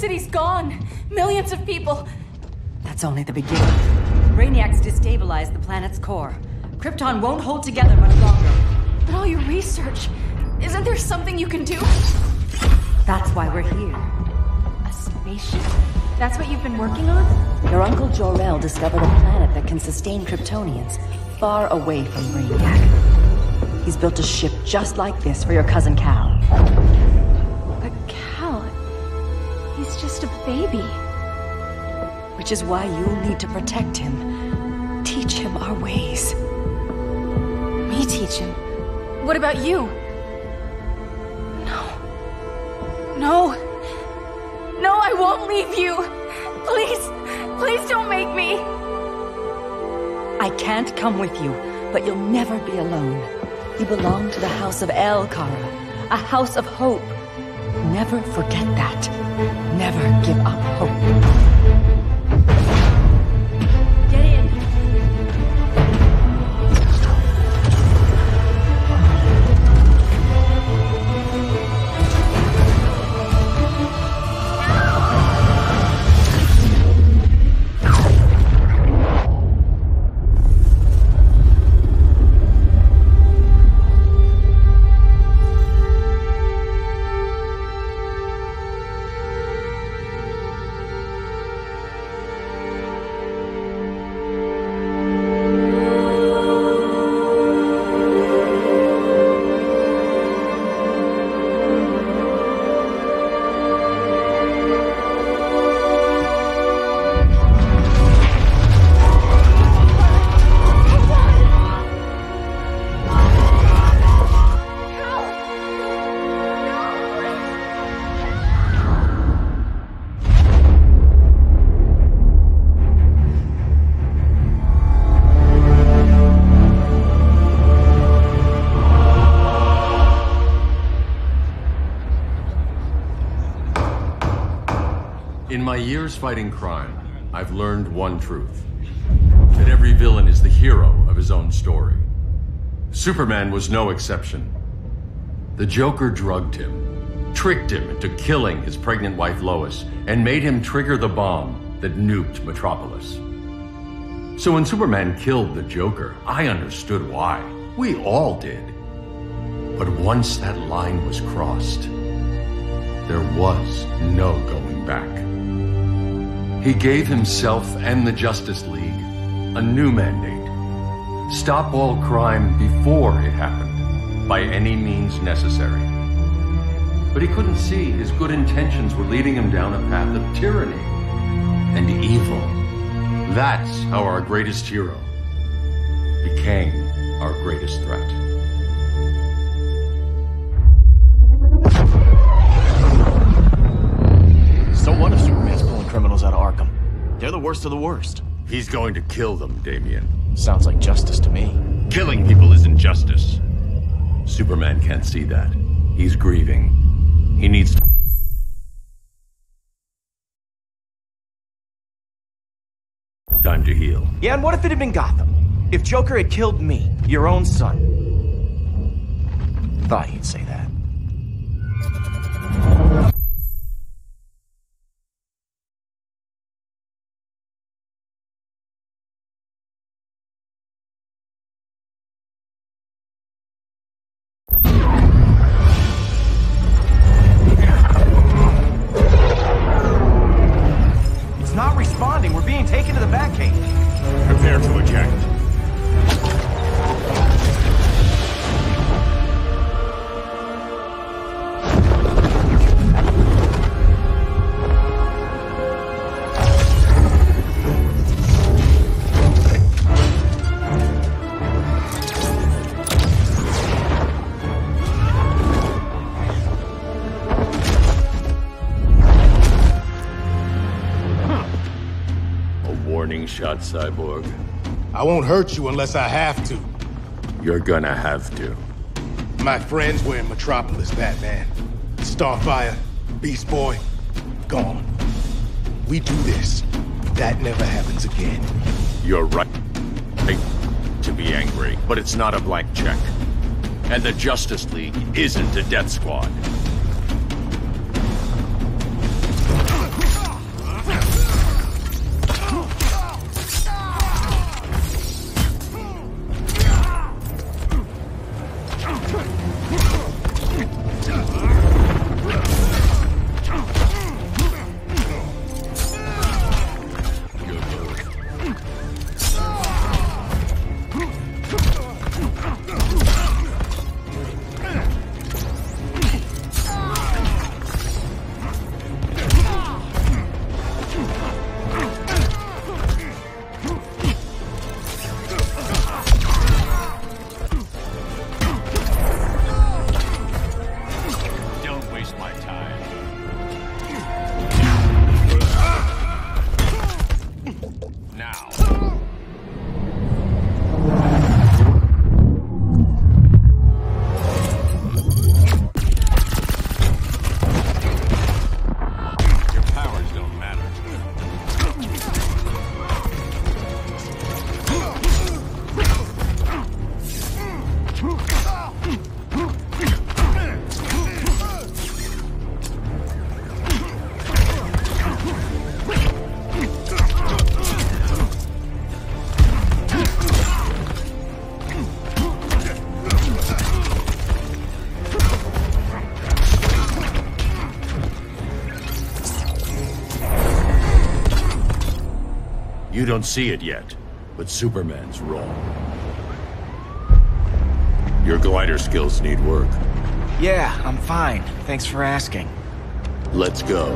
city's gone. Millions of people. That's only the beginning. Brainiac's destabilized the planet's core. Krypton won't hold together much longer. But all your research, isn't there something you can do? That's why we're here. A spaceship? That's what you've been working on? Your uncle Jor-El discovered a planet that can sustain Kryptonians far away from Brainiac. He's built a ship just like this for your cousin Cal. But Cal... he's just a baby. Which is why you'll need to protect him. Teach him our ways. Me teach him? What about you? No, I won't leave you. Please don't make me. I can't come with you, but you'll never be alone. You belong to the House of El, Kara. A house of hope. Never forget that. Never give up hope. my years fighting crime, I've learned one truth. That every villain is the hero of his own story. Superman was no exception. The Joker drugged him, tricked him into killing his pregnant wife Lois, and made him trigger the bomb that nuked Metropolis. So when Superman killed the Joker, I understood why. We all did. But once that line was crossed, there was no going back. He gave himself and the Justice League a new mandate. Stop all crime before it happened, by any means necessary. But he couldn't see his good intentions were leading him down a path of tyranny and evil. That's how our greatest hero became our greatest threat. So what if Superman's pulling criminals out of Arkham? They're the worst of the worst. He's going to kill them, Damian. Sounds like justice to me. Killing people isn't justice. Superman can't see that. He's grieving. He needs to... time to heal. Yeah, and what if it had been Gotham? If Joker had killed me, your own son? Thought he'd say that. Prepare to eject. Warning shot, Cyborg. I won't hurt you unless I have to. You're gonna have to. My friends were in Metropolis, Batman. Starfire, Beast Boy, gone. We do this. That never happens again. You're right to be angry, but it's not a blank check. And the Justice League isn't a death squad. You don't see it yet, but Superman's wrong. Your glider skills need work. Yeah, I'm fine. Thanks for asking. Let's go.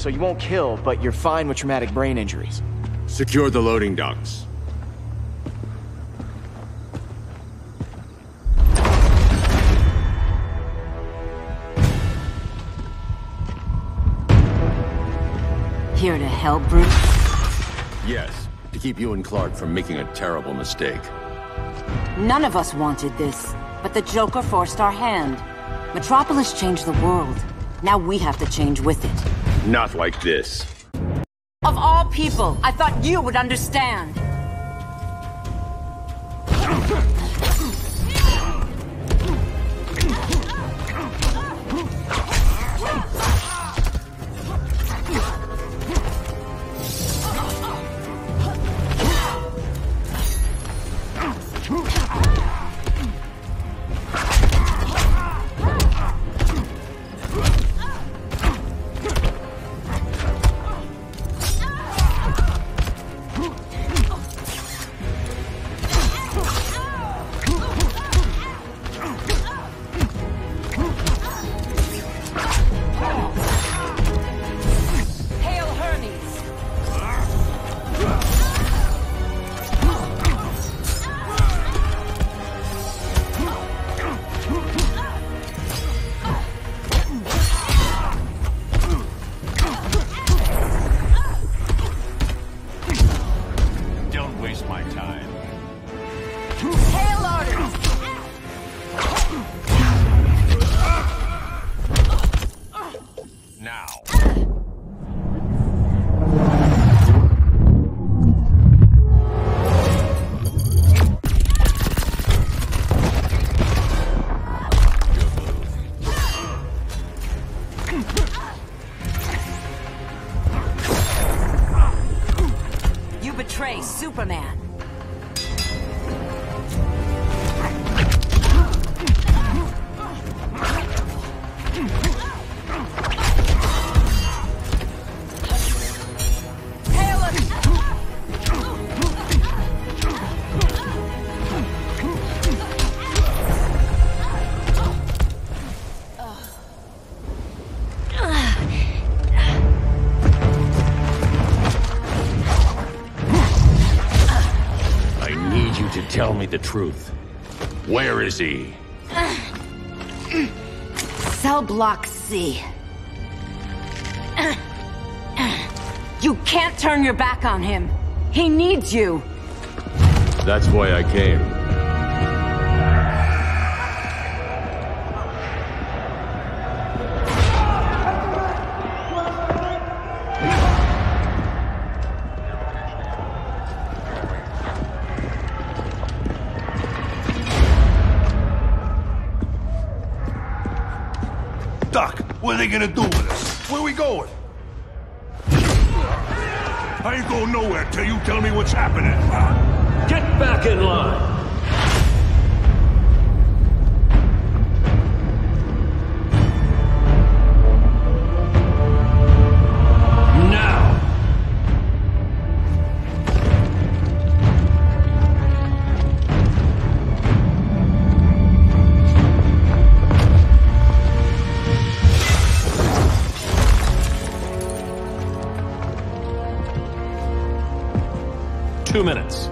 so you won't kill, but you're fine with traumatic brain injuries. Secure the loading docks. Here to help, Bruce? Yes, to keep you and Clark from making a terrible mistake. None of us wanted this, but the Joker forced our hand. Metropolis changed the world. Now we have to change with it. Not like this. Of all people, I thought you would understand. Superman. Tell me the truth. Where is he? Cell block C. You can't turn your back on him. He needs you. That's why I came. Doc, what are they gonna do with us? Where we going? I ain't going nowhere till you tell me what's happening. Get back in line! Now! Two minutes.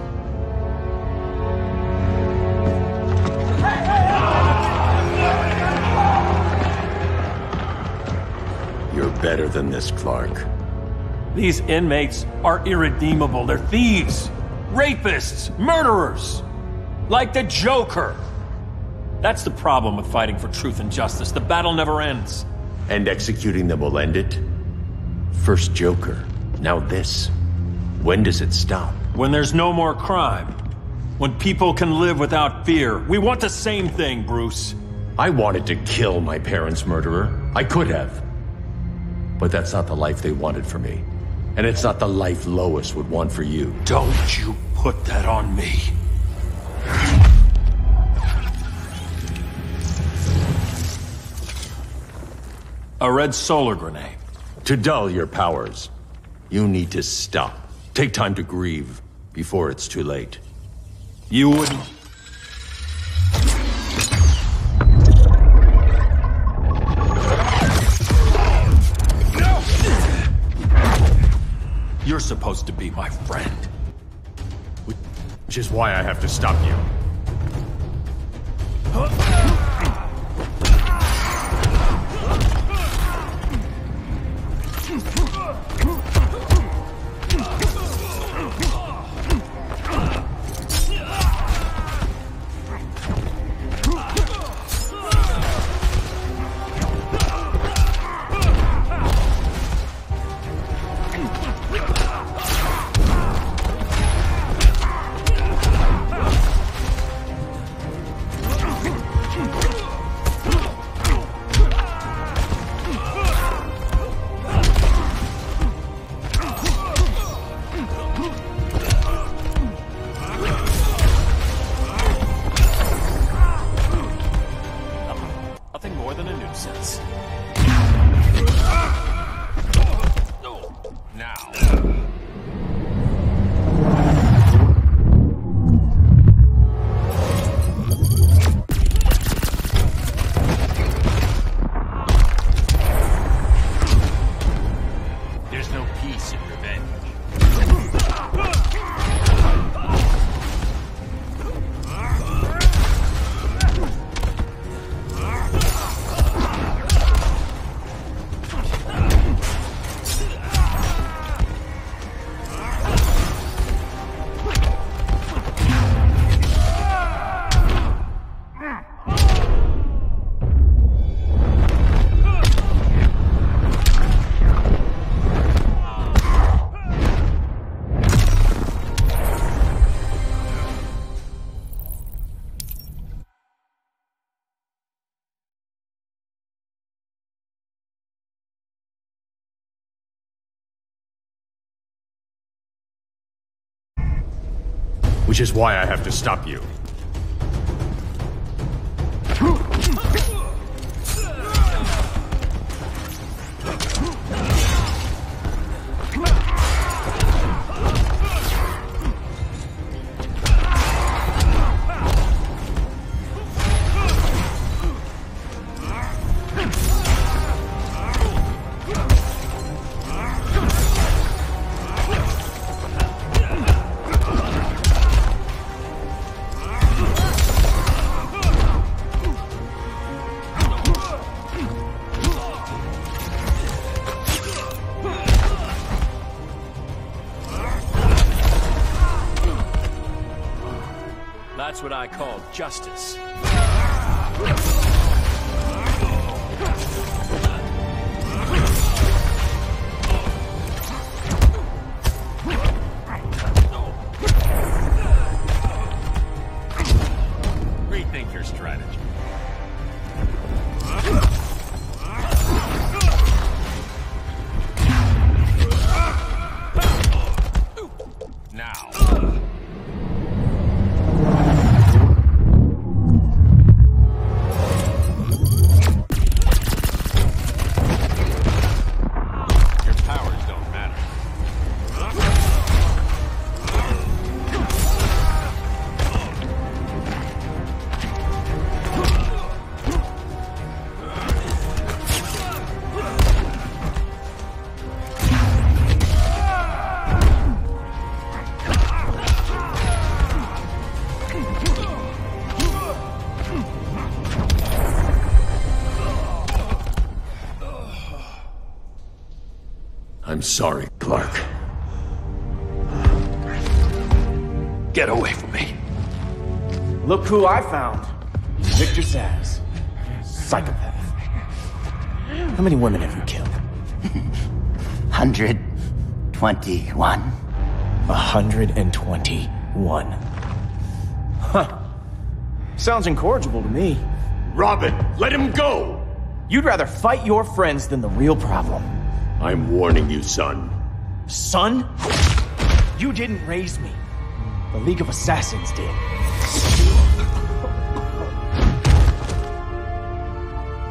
You're better than this, Clark. These inmates are irredeemable. They're thieves, rapists, murderers. Like the Joker. That's the problem with fighting for truth and justice. The battle never ends. And executing them will end it? First Joker, now this. When does it stop? When there's no more crime. When people can live without fear. We want the same thing, Bruce. I wanted to kill my parents' murderer. I could have. But that's not the life they wanted for me. And it's not the life Lois would want for you. Don't you put that on me. A red solar grenade. To dull your powers, you need to stop. Take time to grieve before it's too late. You wouldn't... supposed to be my friend. Which is why I have to stop you. Which is why I have to stop you. That's what I call justice. Rethink your strategy. Now. I'm sorry, Clark. Get away from me. Look who I found. Victor Zsasz. Psychopath. How many women have you killed? 121. 121. Huh. Sounds incorrigible to me. Robin, let him go! You'd rather fight your friends than the real problem. I'm warning you, son. Son? You didn't raise me. The League of Assassins did.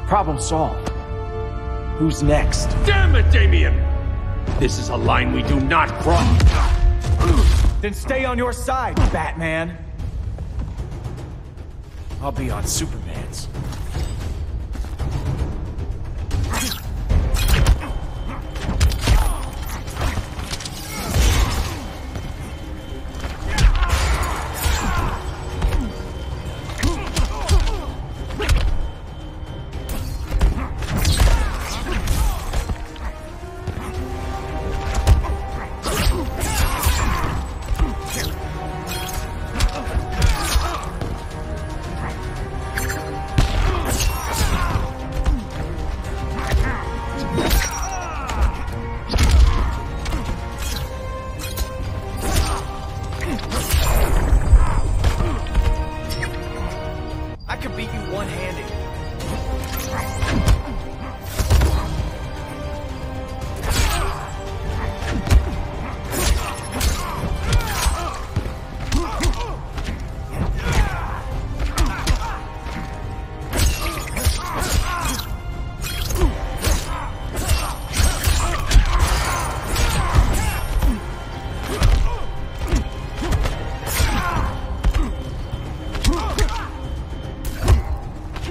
Problem solved. Who's next? Damn it, Damien! This is a line we do not cross. Then stay on your side, Batman. I'll be on Superman's.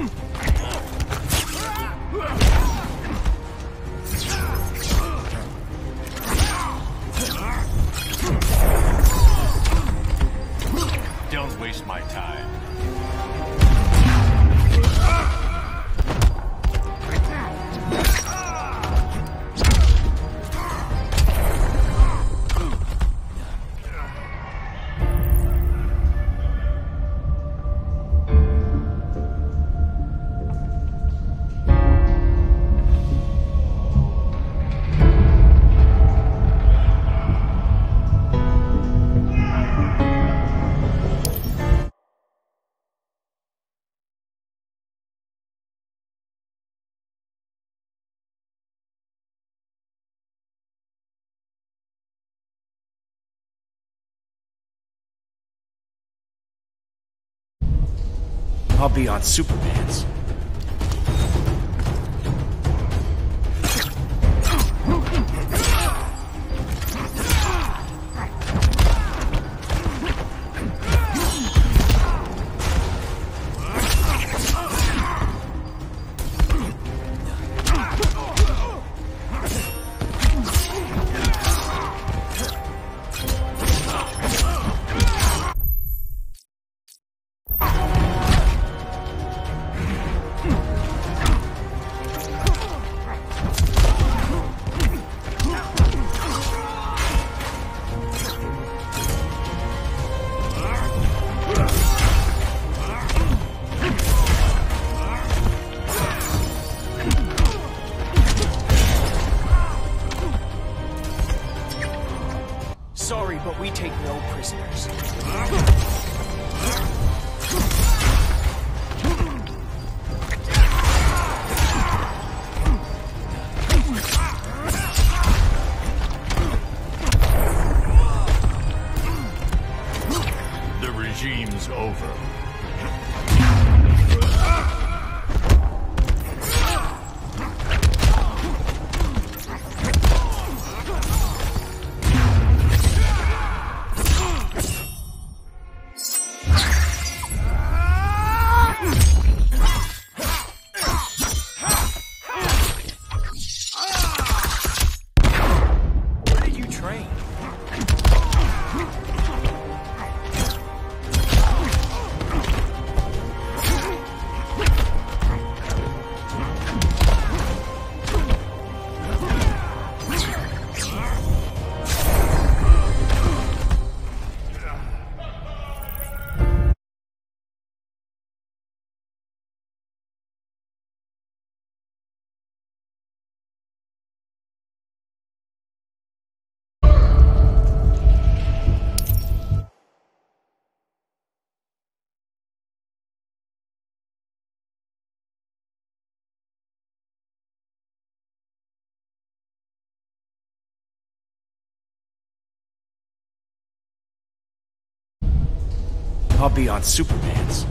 Don't waste my time. I'll be on Superman's. Sorry, but we take no prisoners. The regime's over. I'll be on Superman's.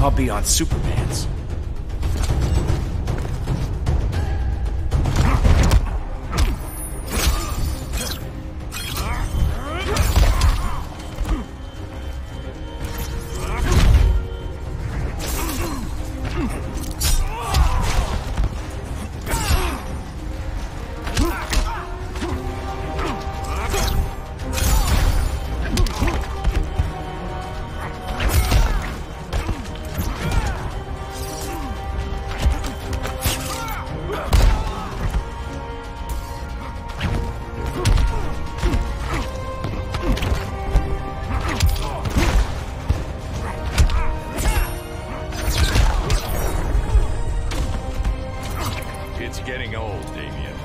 I'll be on Superman's. It's getting old, Damian.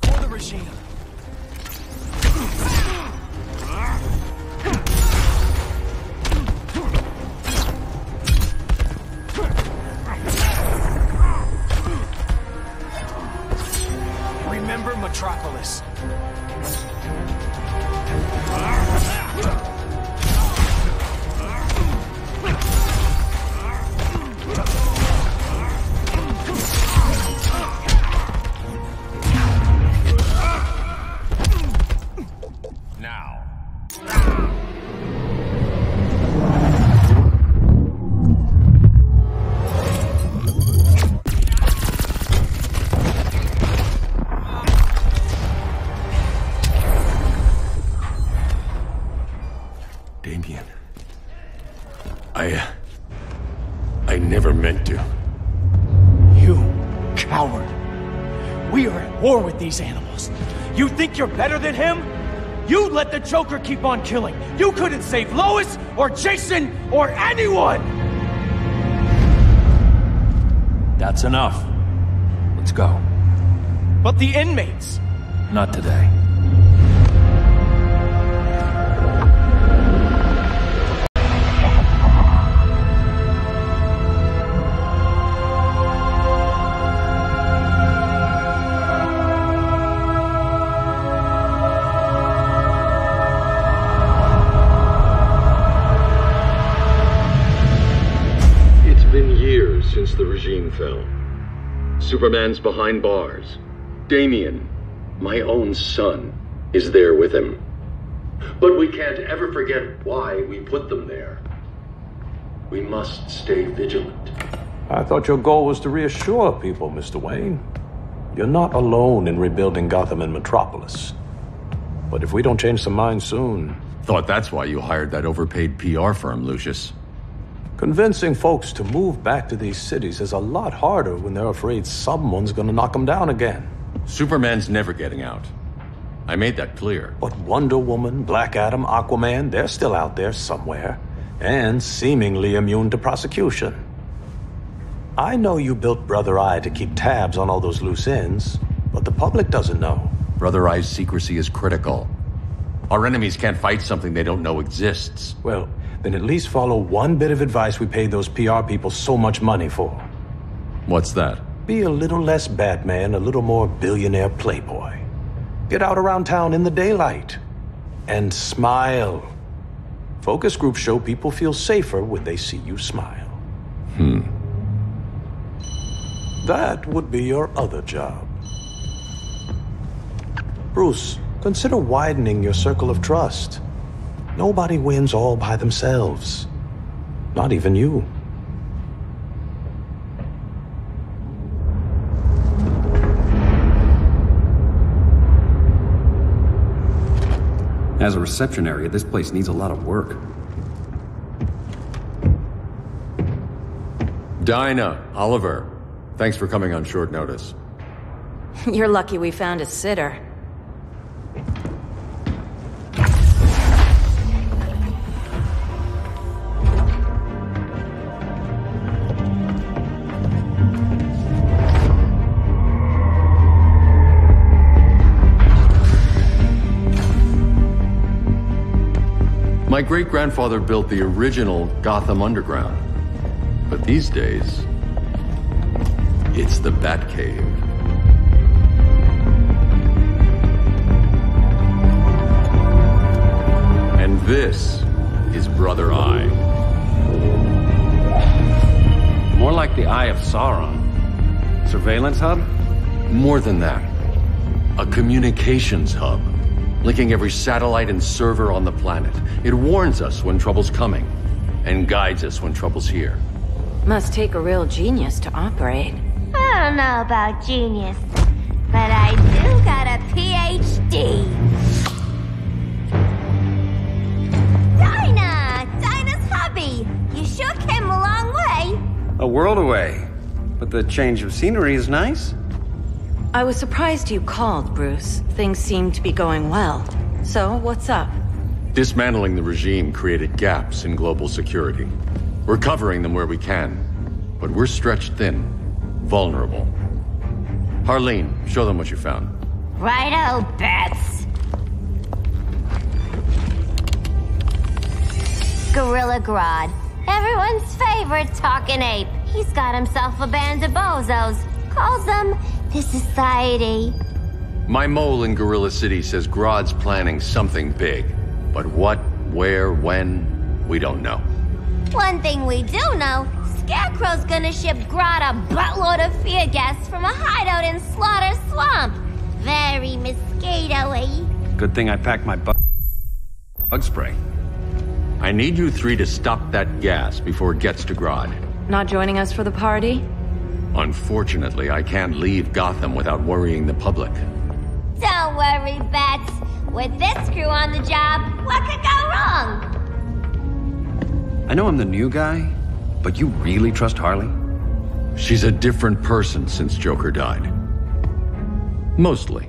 For the regime. Remember Metropolis. Now. Damian. I never meant to. You coward. We are at war with these animals. You think you're better than him? You let the Joker keep on killing. You couldn't save Lois or Jason or anyone! That's enough. Let's go. But the inmates. Not today. It's been years since the regime fell. Superman's behind bars. Damian, my own son, is there with him. But we can't ever forget why we put them there. We must stay vigilant. I thought your goal was to reassure people, Mr. Wayne. You're not alone in rebuilding Gotham and Metropolis. But if we don't change some minds soon... Thought that's why you hired that overpaid PR firm, Lucius. Convincing folks to move back to these cities is a lot harder when they're afraid someone's gonna knock them down again. Superman's never getting out. I made that clear. But Wonder Woman, Black Adam, Aquaman, they're still out there somewhere. And seemingly immune to prosecution. I know you built Brother Eye to keep tabs on all those loose ends, but the public doesn't know. Brother Eye's secrecy is critical. Our enemies can't fight something they don't know exists. Well, then at least follow one bit of advice we paid those PR people so much money for. What's that? Be a little less Batman, a little more billionaire playboy. Get out around town in the daylight. And smile. Focus groups show people feel safer when they see you smile. That would be your other job. Bruce, consider widening your circle of trust. Nobody wins all by themselves. Not even you. As a reception area, this place needs a lot of work. Dinah, Oliver, thanks for coming on short notice. You're lucky we found a sitter. My great-grandfather built the original Gotham Underground. But these days, it's the Batcave. And this is Brother Eye. More like the Eye of Sauron. Surveillance hub? More than that. A communications hub, linking every satellite and server on the planet. It warns us when trouble's coming, and guides us when trouble's here. Must take a real genius to operate. I don't know about genius, but I do got a PhD. Dinah's hubby. You sure came a long way. A world away. But the change of scenery is nice. I was surprised you called, Bruce. Things seem to be going well. So, what's up? Dismantling the regime created gaps in global security. We're covering them where we can, but we're stretched thin, vulnerable. Harleen, show them what you found. Righto, Bats. Gorilla Grodd. Everyone's favorite talking ape. He's got himself a band of bozos. Calls them the Society. My mole in Gorilla City says Grodd's planning something big. But what, where, when, we don't know. One thing we do know, Scarecrow's gonna ship Grodd a buttload of fear gas from a hideout in Slaughter Swamp. Very mosquito-y. Good thing I packed my bug spray. I need you three to stop that gas before it gets to Grodd. Not joining us for the party? Unfortunately, I can't leave Gotham without worrying the public. Don't worry, Bats. With this crew on the job, what could go wrong? I know I'm the new guy, but you really trust Harley? She's a different person since Joker died. Mostly.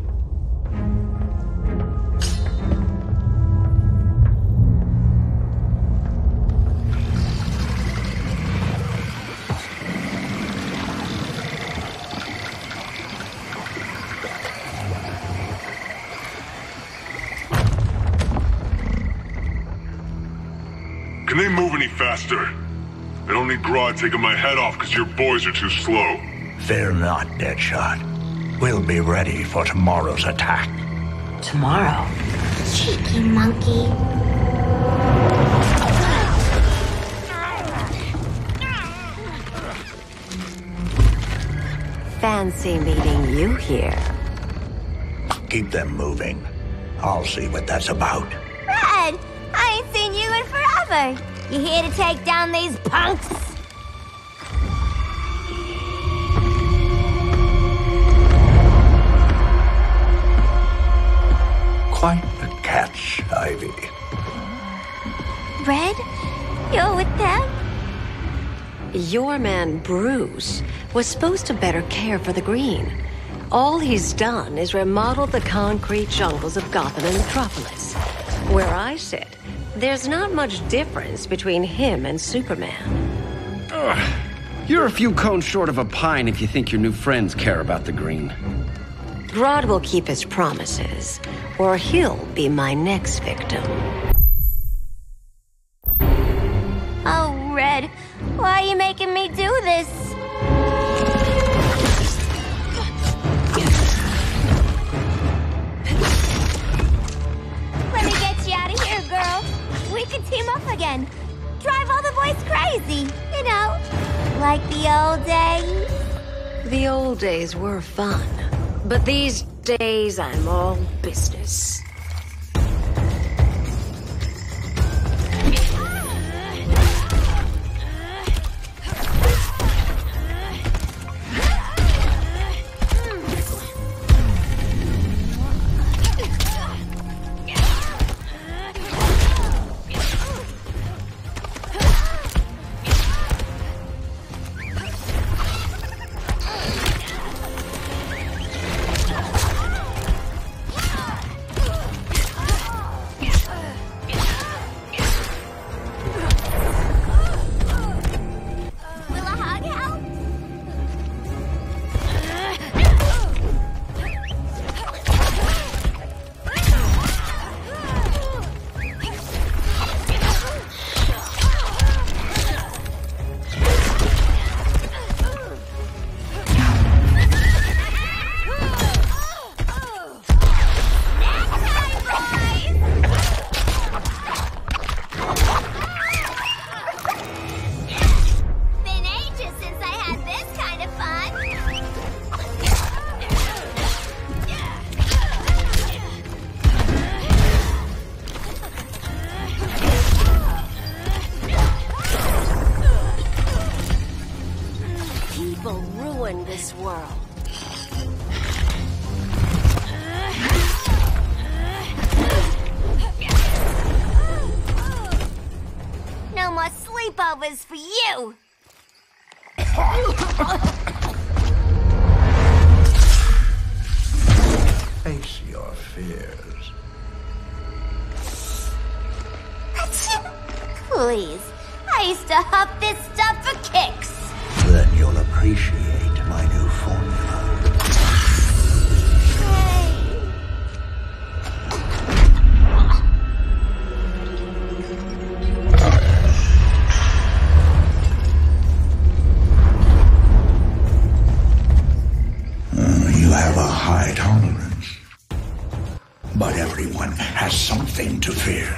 Can they move any faster? I don't need Grodd taking my head off because your boys are too slow. Fear not, Deadshot. We'll be ready for tomorrow's attack. Tomorrow? Cheeky monkey. Fancy meeting you here. Keep them moving. I'll see what that's about. Red, I ain't seen you in forever. You here to take down these punks? Quite the catch, Ivy. Red, you're with them? Your man, Bruce, was supposed to better care for the Green. All he's done is remodel the concrete jungles of Gotham and Metropolis. Where I sit, there's not much difference between him and Superman. Ugh. You're a few cones short of a pine if you think your new friends care about the Green. Grodd will keep his promises, or he'll be my next victim. Oh, Red, why are you making me do this? Let me get you out of here, girl. We can team up again. Drive all the boys crazy, you know, like the old days. The old days were fun, but these days I'm all business. was for you! Face your fears. Please, I used to huff this stuff for kicks. Then you'll appreciate my new formula. You have a high tolerance. But everyone has something to fear.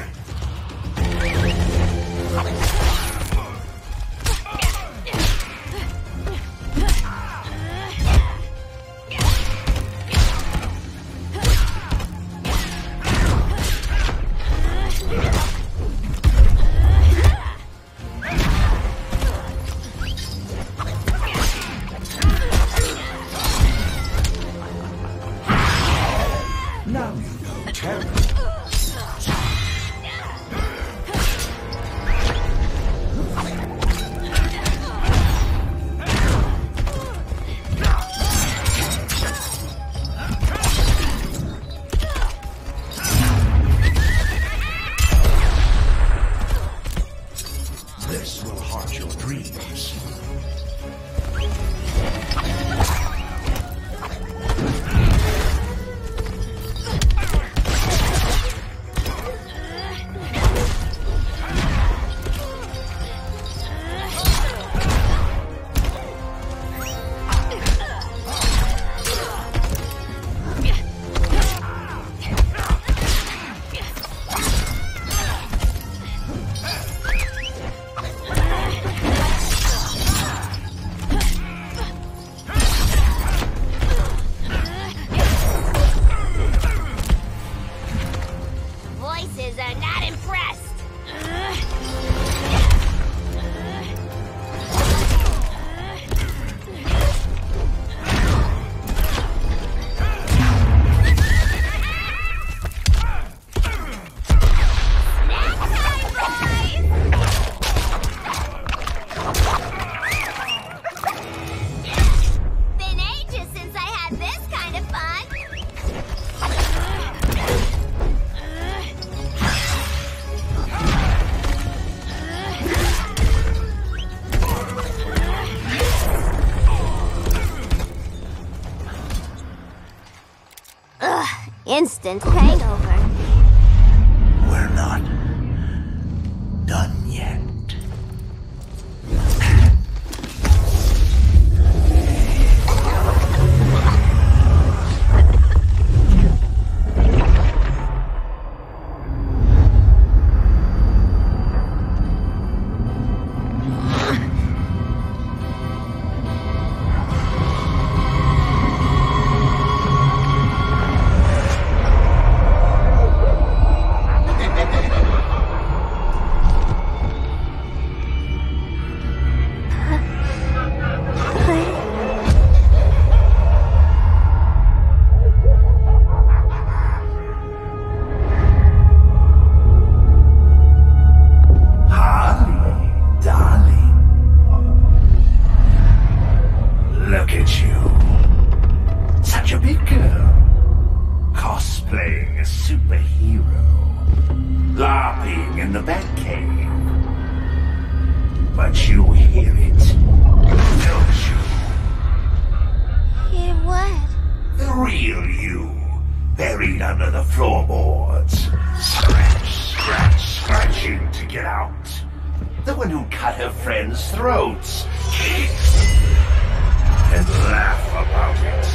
Now you know terror. This will haunt your dreams. Voices are not impressed. Been ages since I had this kind of fun. Ugh, instant hangover. We're not done yet. Look at you. Such a big girl. Cosplaying a superhero. LARPing in the Batcave. But you hear it, don't you? Hear what? The real you. Buried under the floorboards. Scratching to get out. The one who cut her friends' throats. And laugh about it.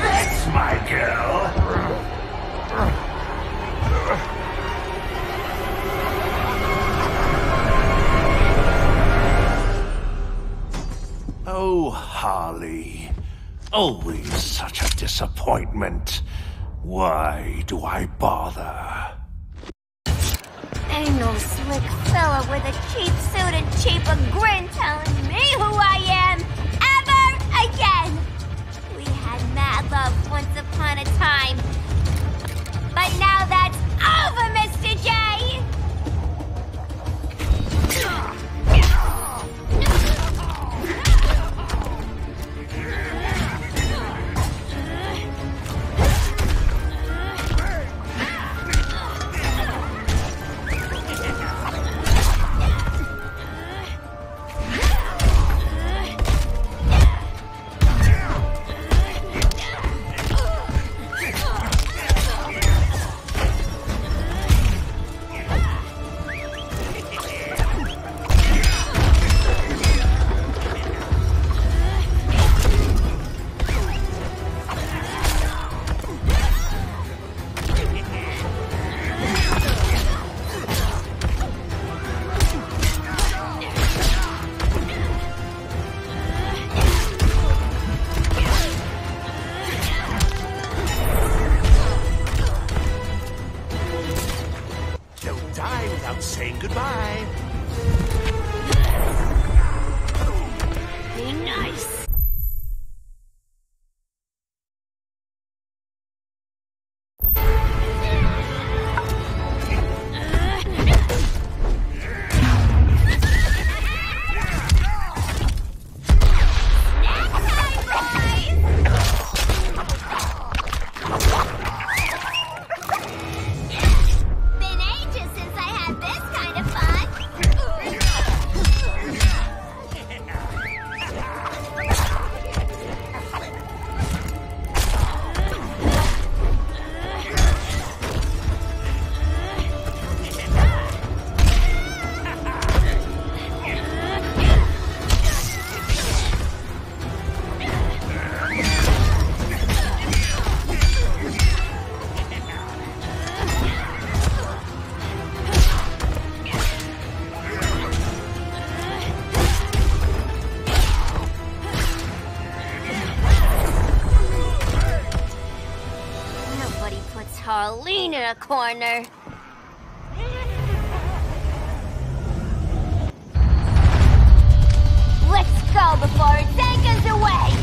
That's my girl. Oh, Harley. Always such a disappointment. Why do I bother? Ain't no slick fella with a cheap suit and cheaper grin telling me who I am ever again. We had mad love once upon in a corner. Let's go before it takes us away!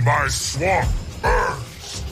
My swamp burns!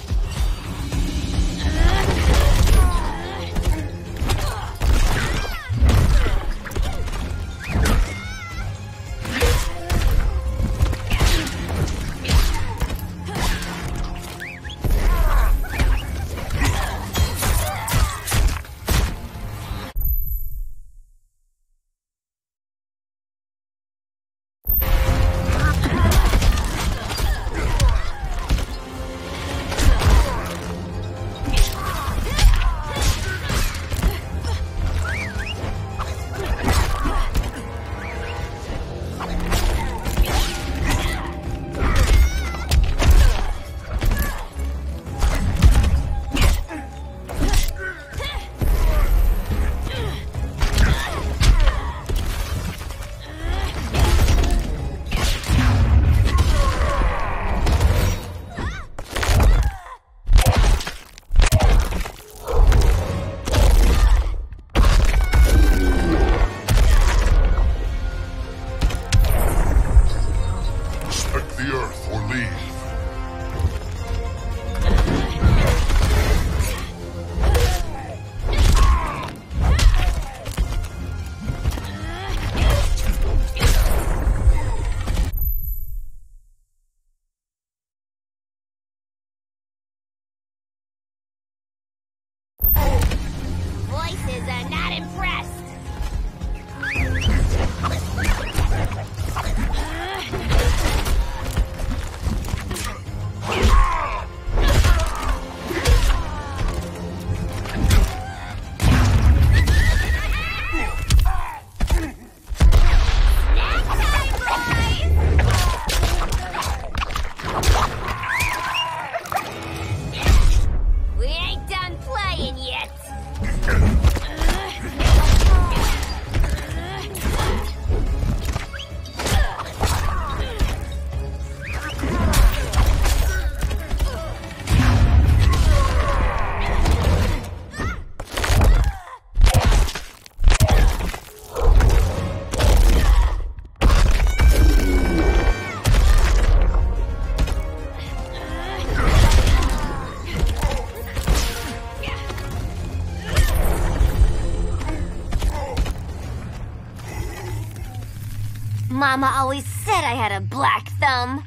Mama always said I had a black thumb.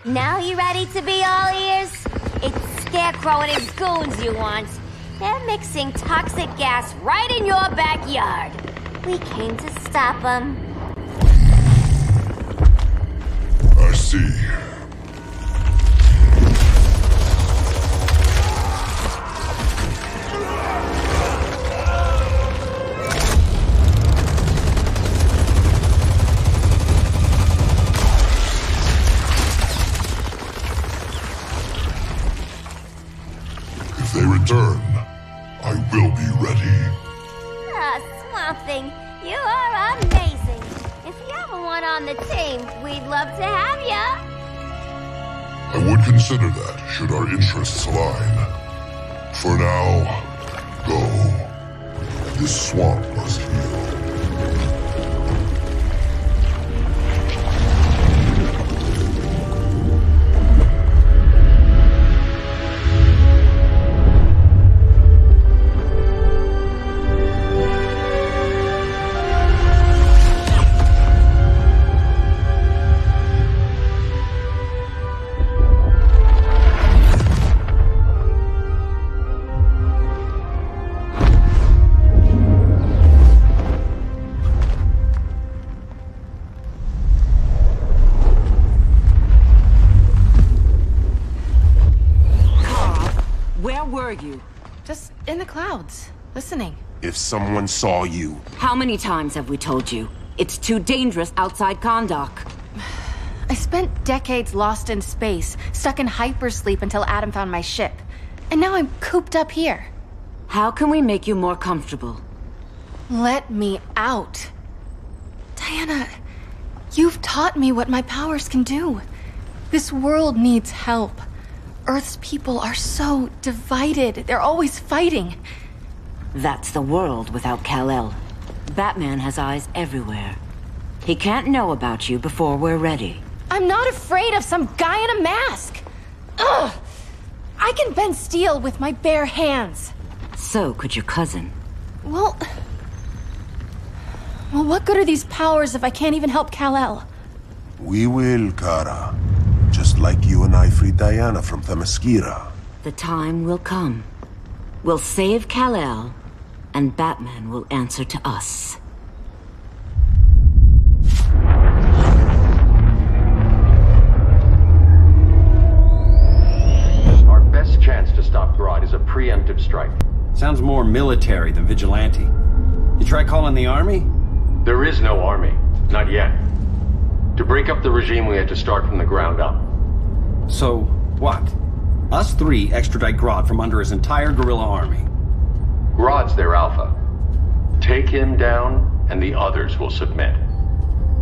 Now you ready to be all ears? It's Scarecrow and his goons you want. They're mixing toxic gas right in your backyard. We came to stop them. I see. If they return, I will be ready. Ah, Swamp Thing, you are amazing. If you ever want on the team, we'd love to have ya. I would consider that, should our interests align. For now, go. This swamp must heal. were you? Just in the clouds, listening. If someone saw you... How many times have we told you? It's too dangerous outside Kahndaq. I spent decades lost in space, stuck in hypersleep until Adam found my ship. And now I'm cooped up here. How can we make you more comfortable? Let me out. Diana, you've taught me what my powers can do. This world needs help. Earth's people are so divided. They're always fighting. That's the world without Kal-El. Batman has eyes everywhere. He can't know about you before we're ready. I'm not afraid of some guy in a mask. Ugh! I can bend steel with my bare hands. So could your cousin. Well, what good are these powers if I can't even help Kal-El? We will, Kara. Just like you and I freed Diana from Themyscira. The time will come. We'll save Kal-El, and Batman will answer to us. Our best chance to stop Grodd is a preemptive strike. Sounds more military than vigilante. You try calling the army? There is no army. Not yet. To break up the regime, we had to start from the ground up. So, what? Us three extradite Grodd from under his entire guerrilla army. Grodd's their alpha. Take him down, and the others will submit.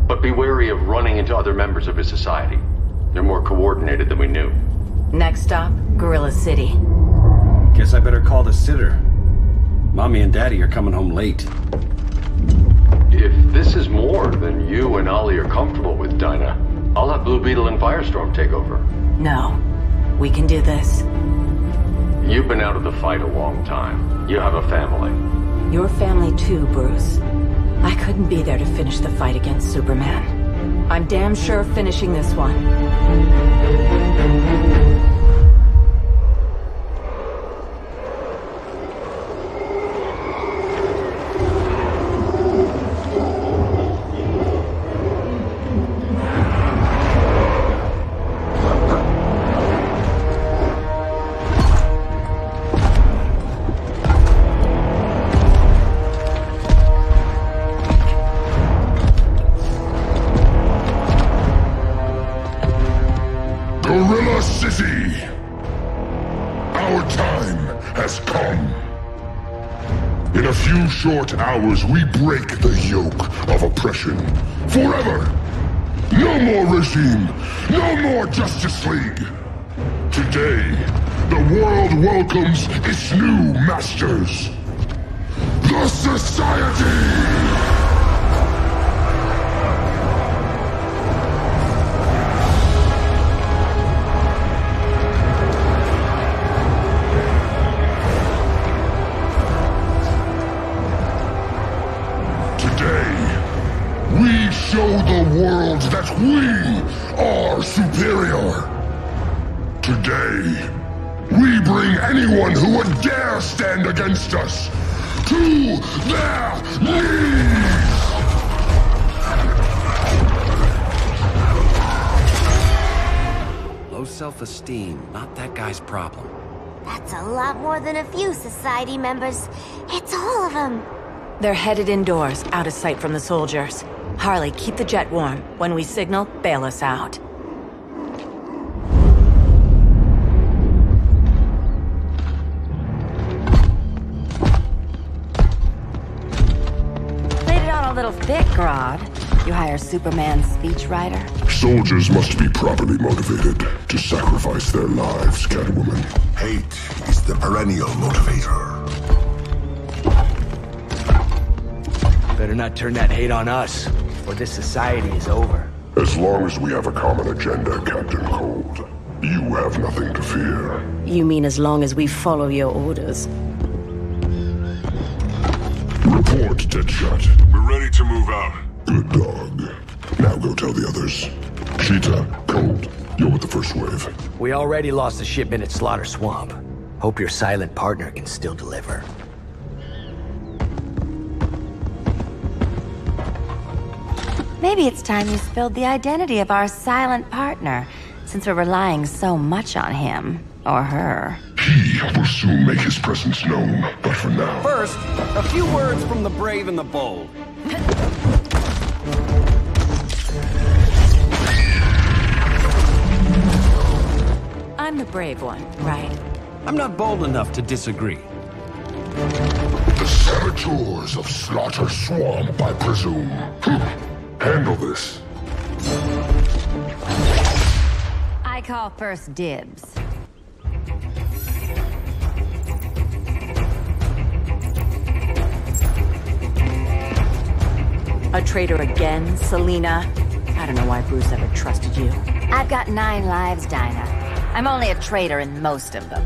But be wary of running into other members of his society. They're more coordinated than we knew. Next stop, Gorilla City. Guess I better call the sitter. Mommy and Daddy are coming home late. If this is more than you and Ollie are comfortable with, Dinah, I'll have Blue Beetle and Firestorm take over. No. We can do this. You've been out of the fight a long time. You have a family. Your family too, Bruce. I couldn't be there to finish the fight against Superman. I'm damn sure finishing this one. Gorilla City! Our time has come. In a few short hours, we break the yoke of oppression. Forever! No more regime! No more Justice League! Today, the world welcomes its new masters. The Society! We show the world that we are superior. Today, we bring anyone who would dare stand against us to their knees! Low self-esteem, not that guy's problem. That's a lot more than a few Society members. It's all of them. They're headed indoors, out of sight from the soldiers. Harley, keep the jet warm. When we signal, bail us out. Laid it on a little thick, Grodd. You hire Superman's speechwriter? Soldiers must be properly motivated to sacrifice their lives, Catwoman. Hate is the perennial motivator. Better not turn that hate on us, or this society is over. As long as we have a common agenda, Captain Cold, you have nothing to fear. You mean as long as we follow your orders? Report, Deadshot. We're ready to move out. Good dog. Now go tell the others. Cheetah, Cold, you're with the first wave. We already lost a shipment at Slaughter Swamp. Hope your silent partner can still deliver. Maybe it's time you spilled the identity of our silent partner, since we're relying so much on him, or her. He will soon make his presence known, but for now... First, a few words from the brave and the bold. I'm the brave one, right? I'm not bold enough to disagree. The saboteurs of Slaughter Swamp, I presume. Handle this. I call first dibs. A traitor again, Selina? I don't know why Bruce ever trusted you. I've got 9 lives, Dinah. I'm only a traitor in most of them.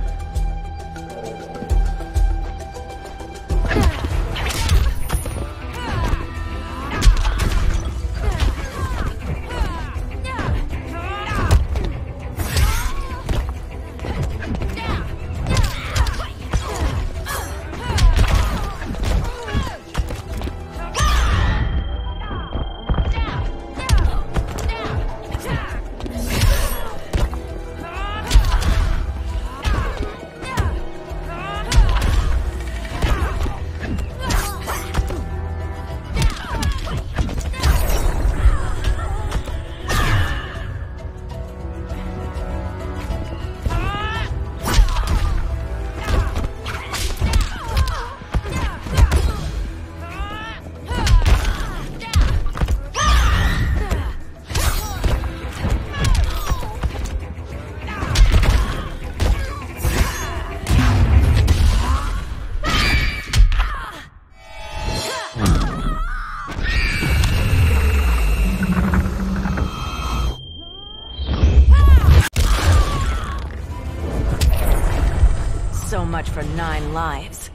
So much for 9 lives.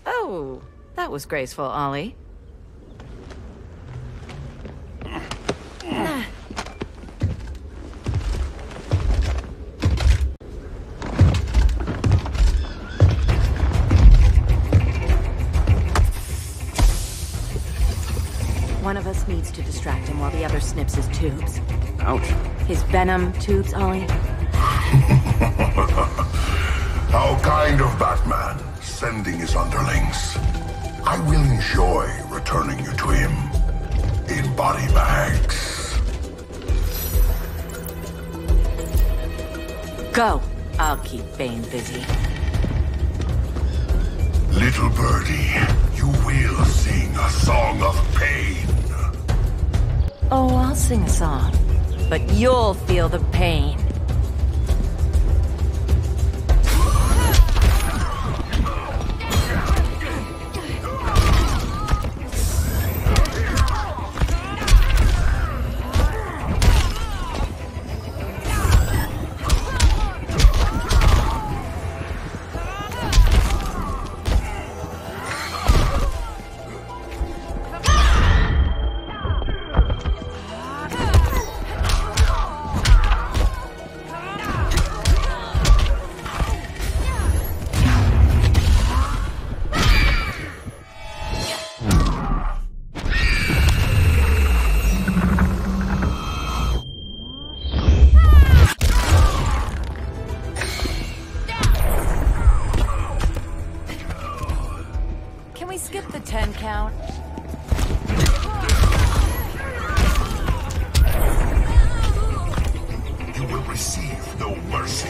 Oh, that was graceful, Ollie. One of us needs to distract him while the other snips his tubes. Ouch. His venom tubes, Ollie. How kind of Batman, sending his underlings. I will enjoy returning you to him in body bags. Go. I'll keep Bane busy. Little birdie, you will sing a song of pain. Oh, I'll sing a song. But you'll feel the pain. Skip the 10 count. You will receive no mercy.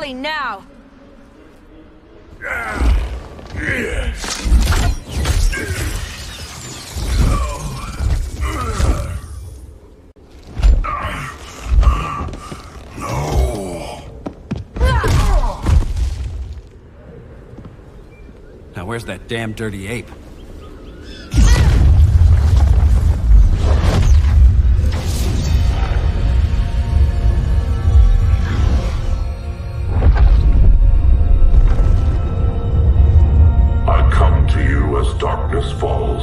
Now! Now where's that damn dirty ape? I come to you as darkness falls.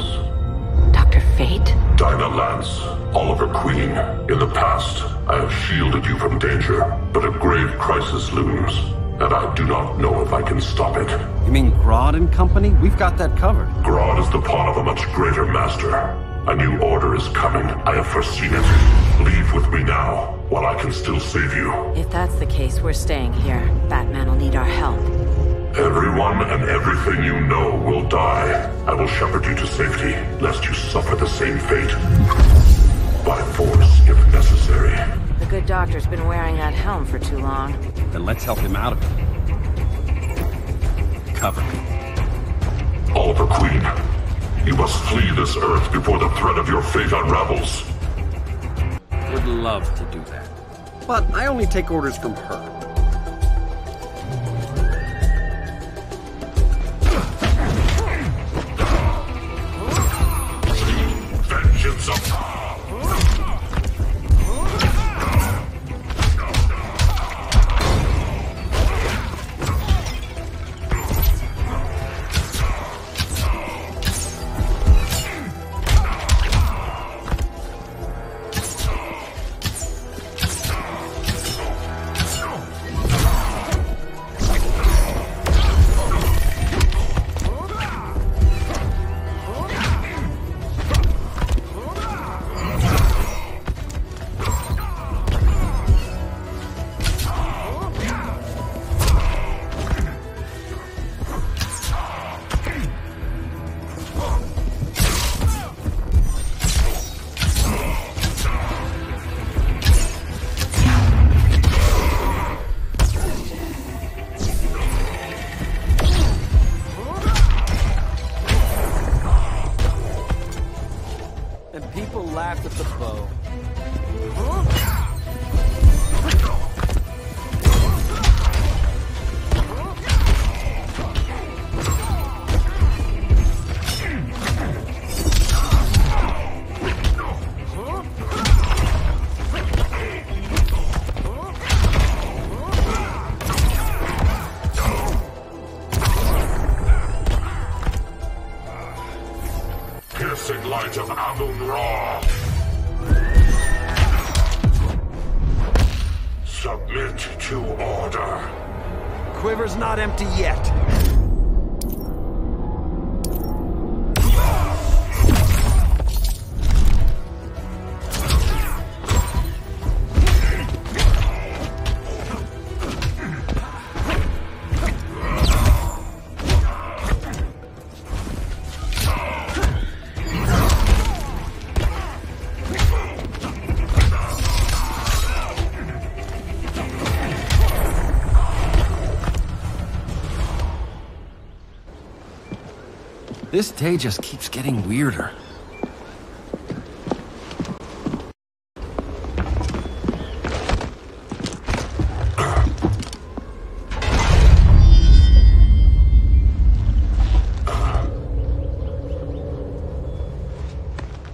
Dr. Fate? Dinah Lance, Oliver Queen. In the past, I have shielded you from danger, but a grave crisis looms, and I do not know if I can stop it. You mean Grodd and company? We've got that covered. Grodd is the pawn of a much greater master. A new order is coming. I have foreseen it. Leave with me now, while I can still save you. If that's the case, we're staying here. Batman will need our help. Everyone and everything you know will die. I will shepherd you to safety, lest you suffer the same fate. By force, if necessary. The good doctor's been wearing that helm for too long. Then let's help him out of it. Cover me. Oliver Queen, you must flee this Earth before the threat of your fate unravels. Would love to do that. But I only take orders from her. Vengeance of Laughed at the bow. Piercing light of Amun-Ra. Submit to order. Quiver's not empty yet. This day just keeps getting weirder.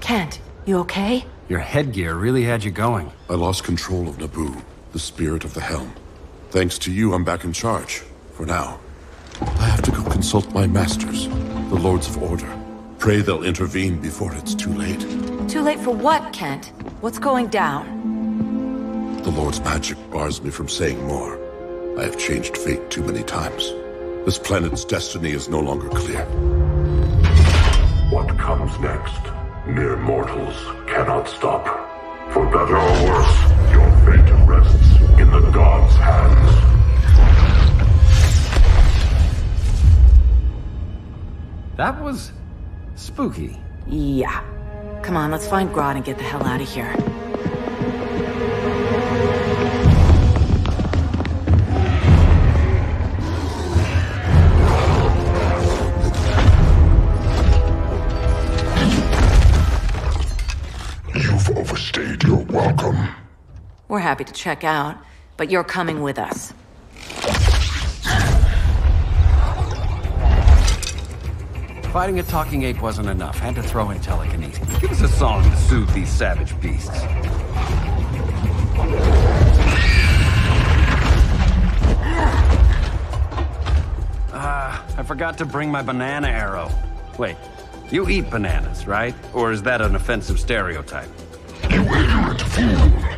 Kent, you okay? Your headgear really had you going. I lost control of Naboo, the spirit of the helm. Thanks to you, I'm back in charge. For now. I have to go consult my masters, the Lords of Order. Pray they'll intervene before it's too late. Too late for what, Kent? What's going down? The Lord's magic bars me from saying more. I have changed fate too many times. This planet's destiny is no longer clear. What comes next, mere mortals cannot stop. For better or worse, your fate rests in the gods' hands. That was spooky. Yeah. Come on, let's find Grodd and get the hell out of here. You've overstayed your welcome. We're happy to check out, but you're coming with us. Fighting a talking ape wasn't enough. Had to throw in telekinesis. Give us a song to soothe these savage beasts. I forgot to bring my banana arrow. Wait, you eat bananas, right? Or is that an offensive stereotype? You ignorant fool!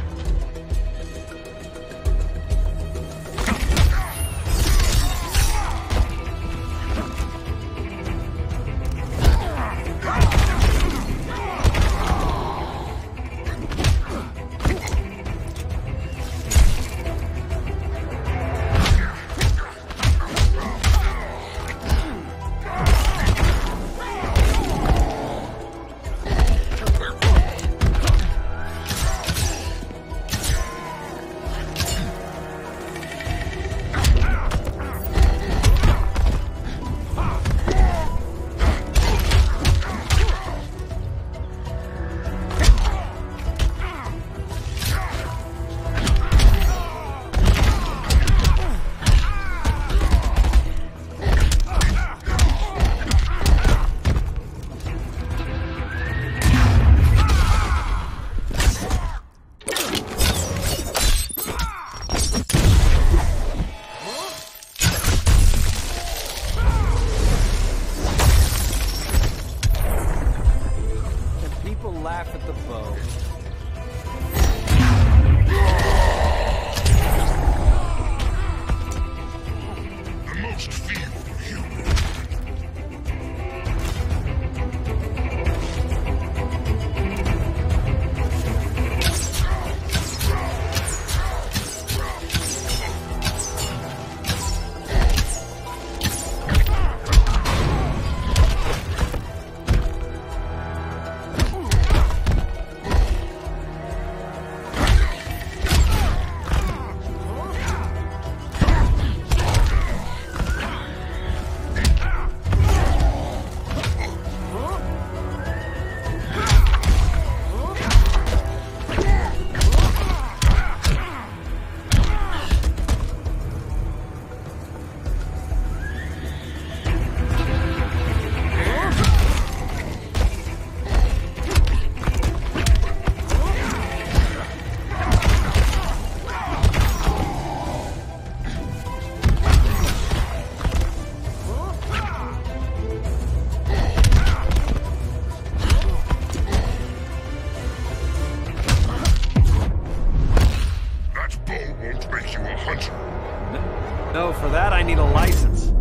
No, for that I need a license.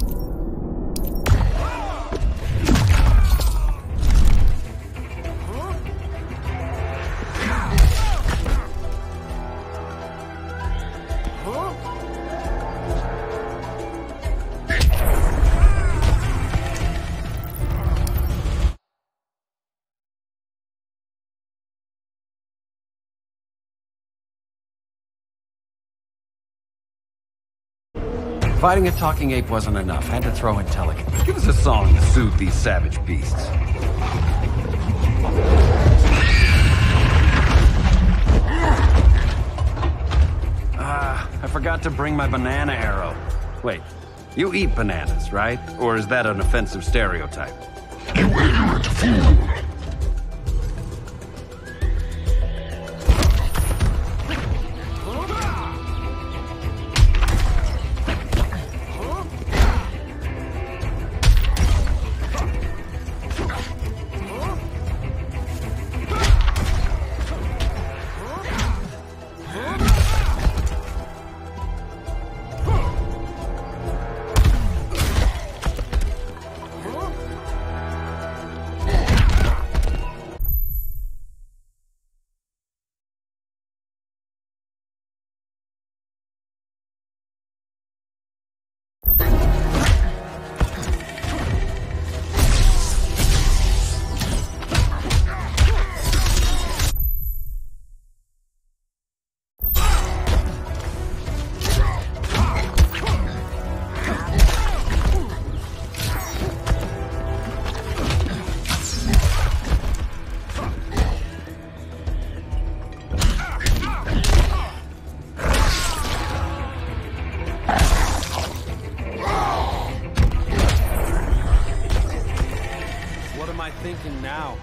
Fighting a talking ape wasn't enough. Had to throw in telekinesis. Give us a song to soothe these savage beasts. I forgot to bring my banana arrow. Wait, you eat bananas, right? Or is that an offensive stereotype? You ignorant fool! now.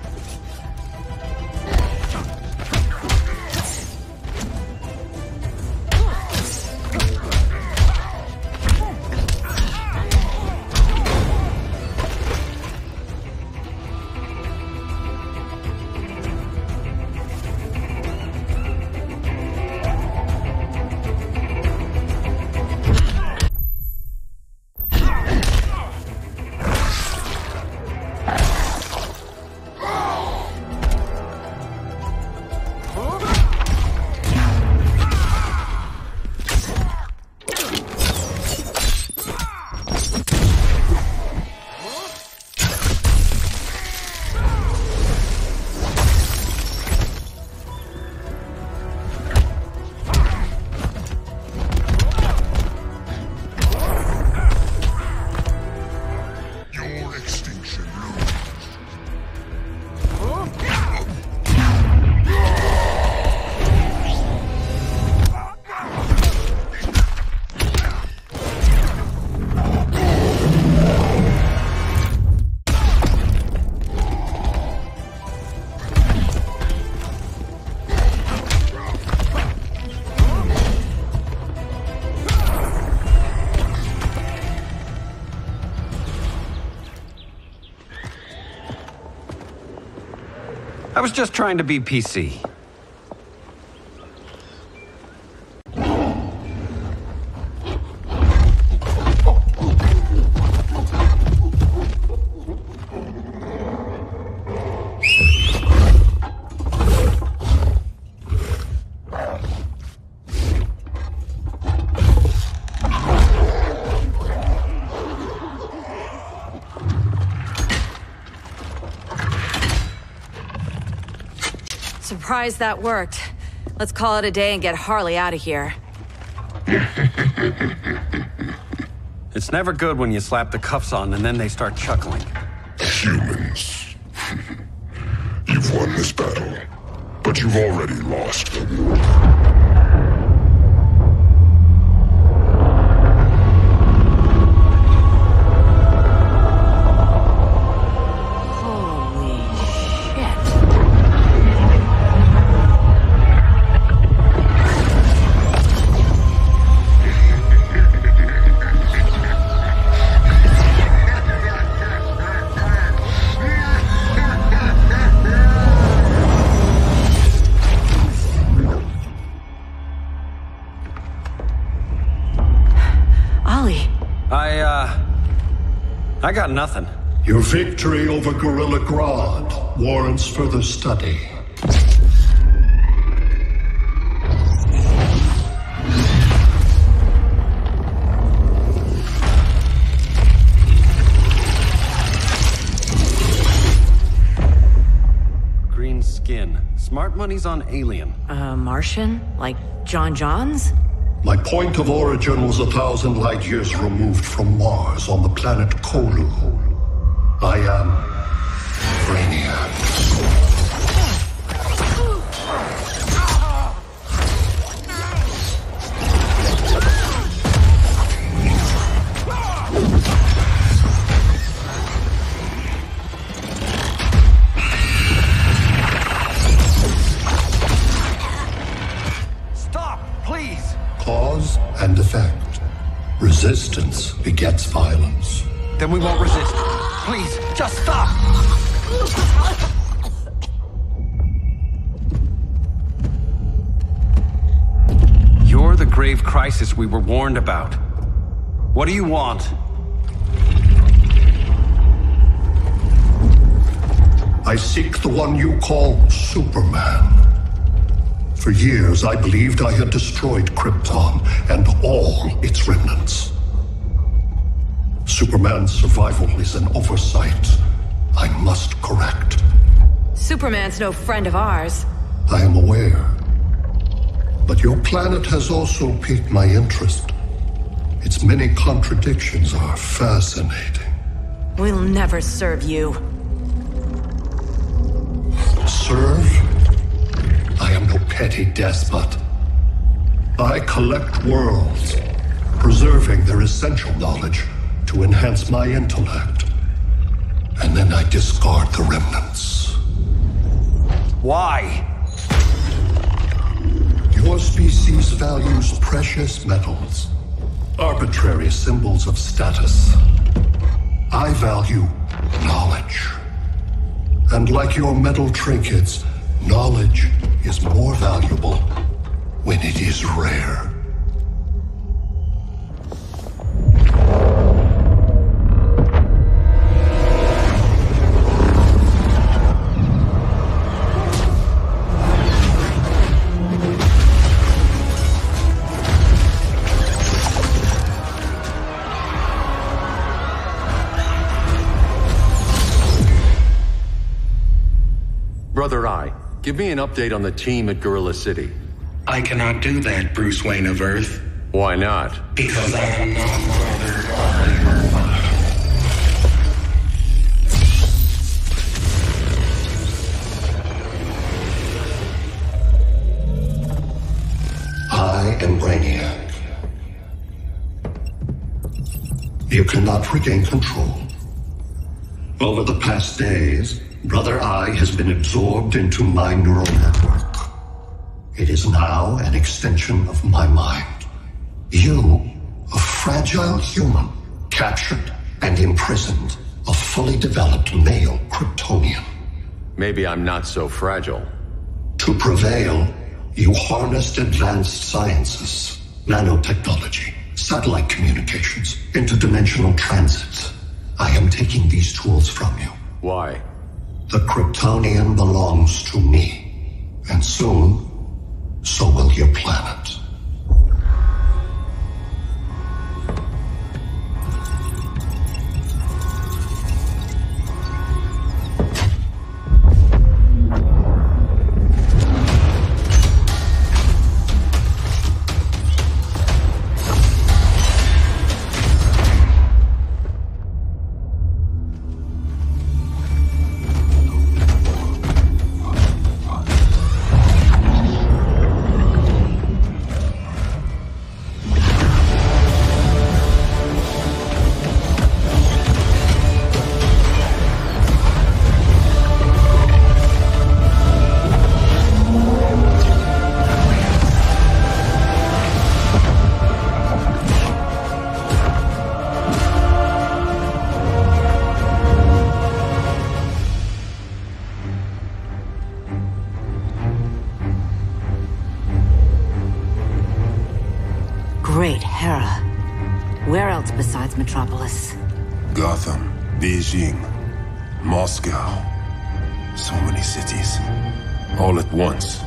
I was just trying to be PC. Surprised that worked. Let's call it a day and get Harley out of here. It's never good when you slap the cuffs on and then they start chuckling. Humans. You've won this battle, but you've already lost. I got nothing. Your victory over Gorilla Grodd warrants further study. Green skin. Smart money's on alien. Martian? Like John Johns? My point of origin was 1,000 light years removed from Mars on the planet Kolu. I am Brainiac. Stop, please! Cause and effect. Resistance begets violence. Then we won't resist. Please, just stop! You're the grave crisis we were warned about. What do you want? I seek the one you call Superman. For years, I believed I had destroyed Krypton and all its remnants. Superman's survival is an oversight I must correct. Superman's no friend of ours. I am aware. But your planet has also piqued my interest. Its many contradictions are fascinating. We'll never serve you. Serve? I am no petty despot. I collect worlds, preserving their essential knowledge to enhance my intellect. and then I discard the remnants. Why? Your species values precious metals, arbitrary symbols of status. I value knowledge. And like your metal trinkets, knowledge is more valuable when it is rare. Brother Eye, give me an update on the team at Gorilla City. I cannot do that, Bruce Wayne of Earth. Why not? Because I am not Brother Eye. I am Brainiac. You cannot regain control. Over the past days, Brother Eye has been absorbed into my neural network. It is now an extension of my mind. You, a fragile human, captured and imprisoned a fully developed male Kryptonian. Maybe I'm not so fragile. To prevail, you harnessed advanced sciences, nanotechnology, satellite communications, interdimensional transits. I am taking these tools from you. Why? The Kryptonian belongs to me, and soon, so will your planet. Great Hera. Where else besides Metropolis? Gotham, Beijing, Moscow. So many cities. All at once.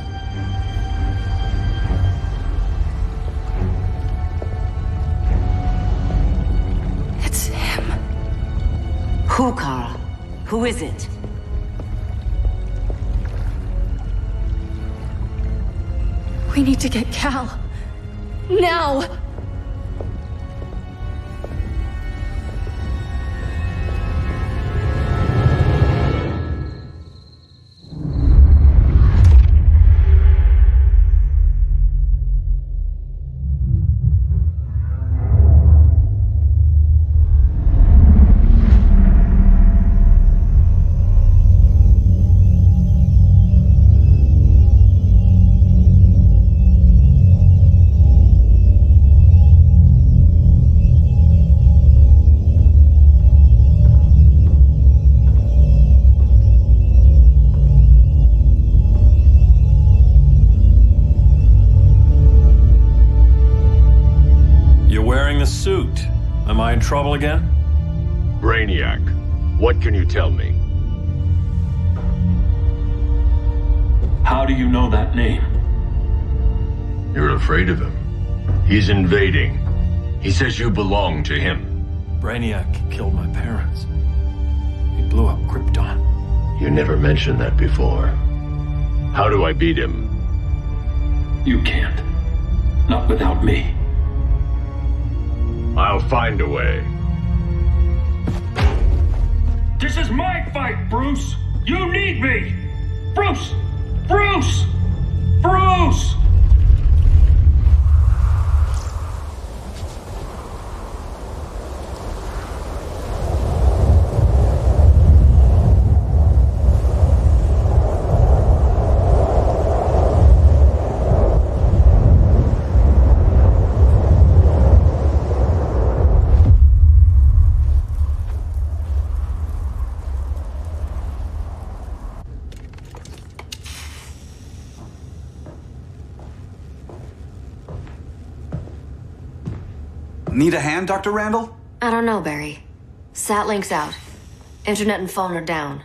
It's him. Who, Kara? Who is it? We need to get Cal. Now! Suit. Am I in trouble again? Brainiac, what can you tell me? How do you know that name? You're afraid of him. He's invading. He says you belong to him. Brainiac killed my parents. He blew up Krypton. You never mentioned that before. How do I beat him? You can't. Not without me. I'll find a way. This is my fight, Bruce! You need me! Bruce! Bruce! Bruce! Need a hand, Dr. Randall? I don't know, Barry. Satlink's out. Internet and phone are down.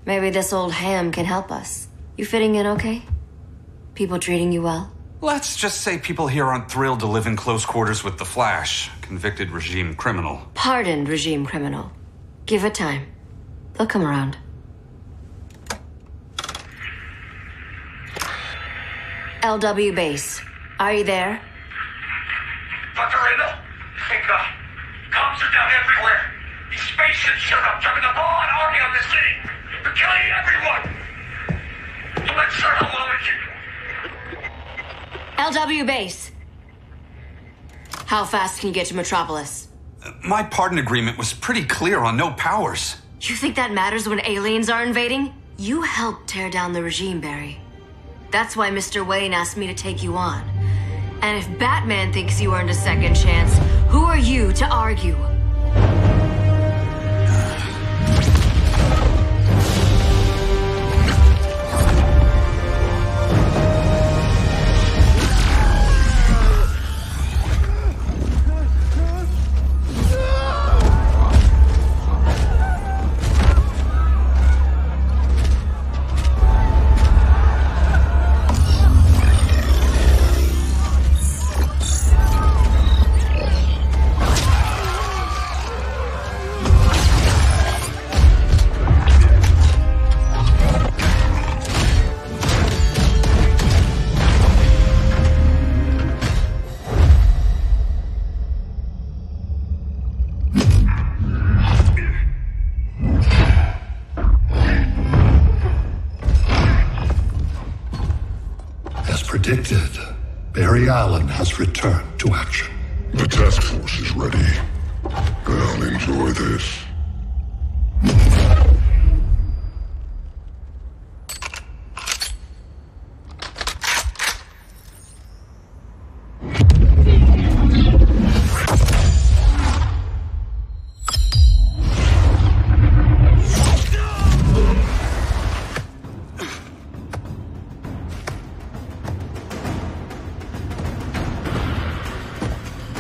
Maybe this old ham can help us. You fitting in okay? People treating you well? Let's just say people here aren't thrilled to live in close quarters with the Flash, convicted regime criminal. Pardoned regime criminal. Give it time. They'll come around. LW base. Are you there? Dr. Randall? Thank God. Cops are down everywhere. These spaceships showed up, dumping the ball and army on this city. They're killing everyone. I'm not sure how long it can... LW base. How fast can you get to Metropolis? My pardon agreement was pretty clear on no powers. You think that matters when aliens are invading? You helped tear down the regime, Barry. That's why Mr. Wayne asked me to take you on. And if Batman thinks you earned a second chance, who are you to argue? Predicted, Barry Allen has returned to action. The task force is ready. I'll enjoy this.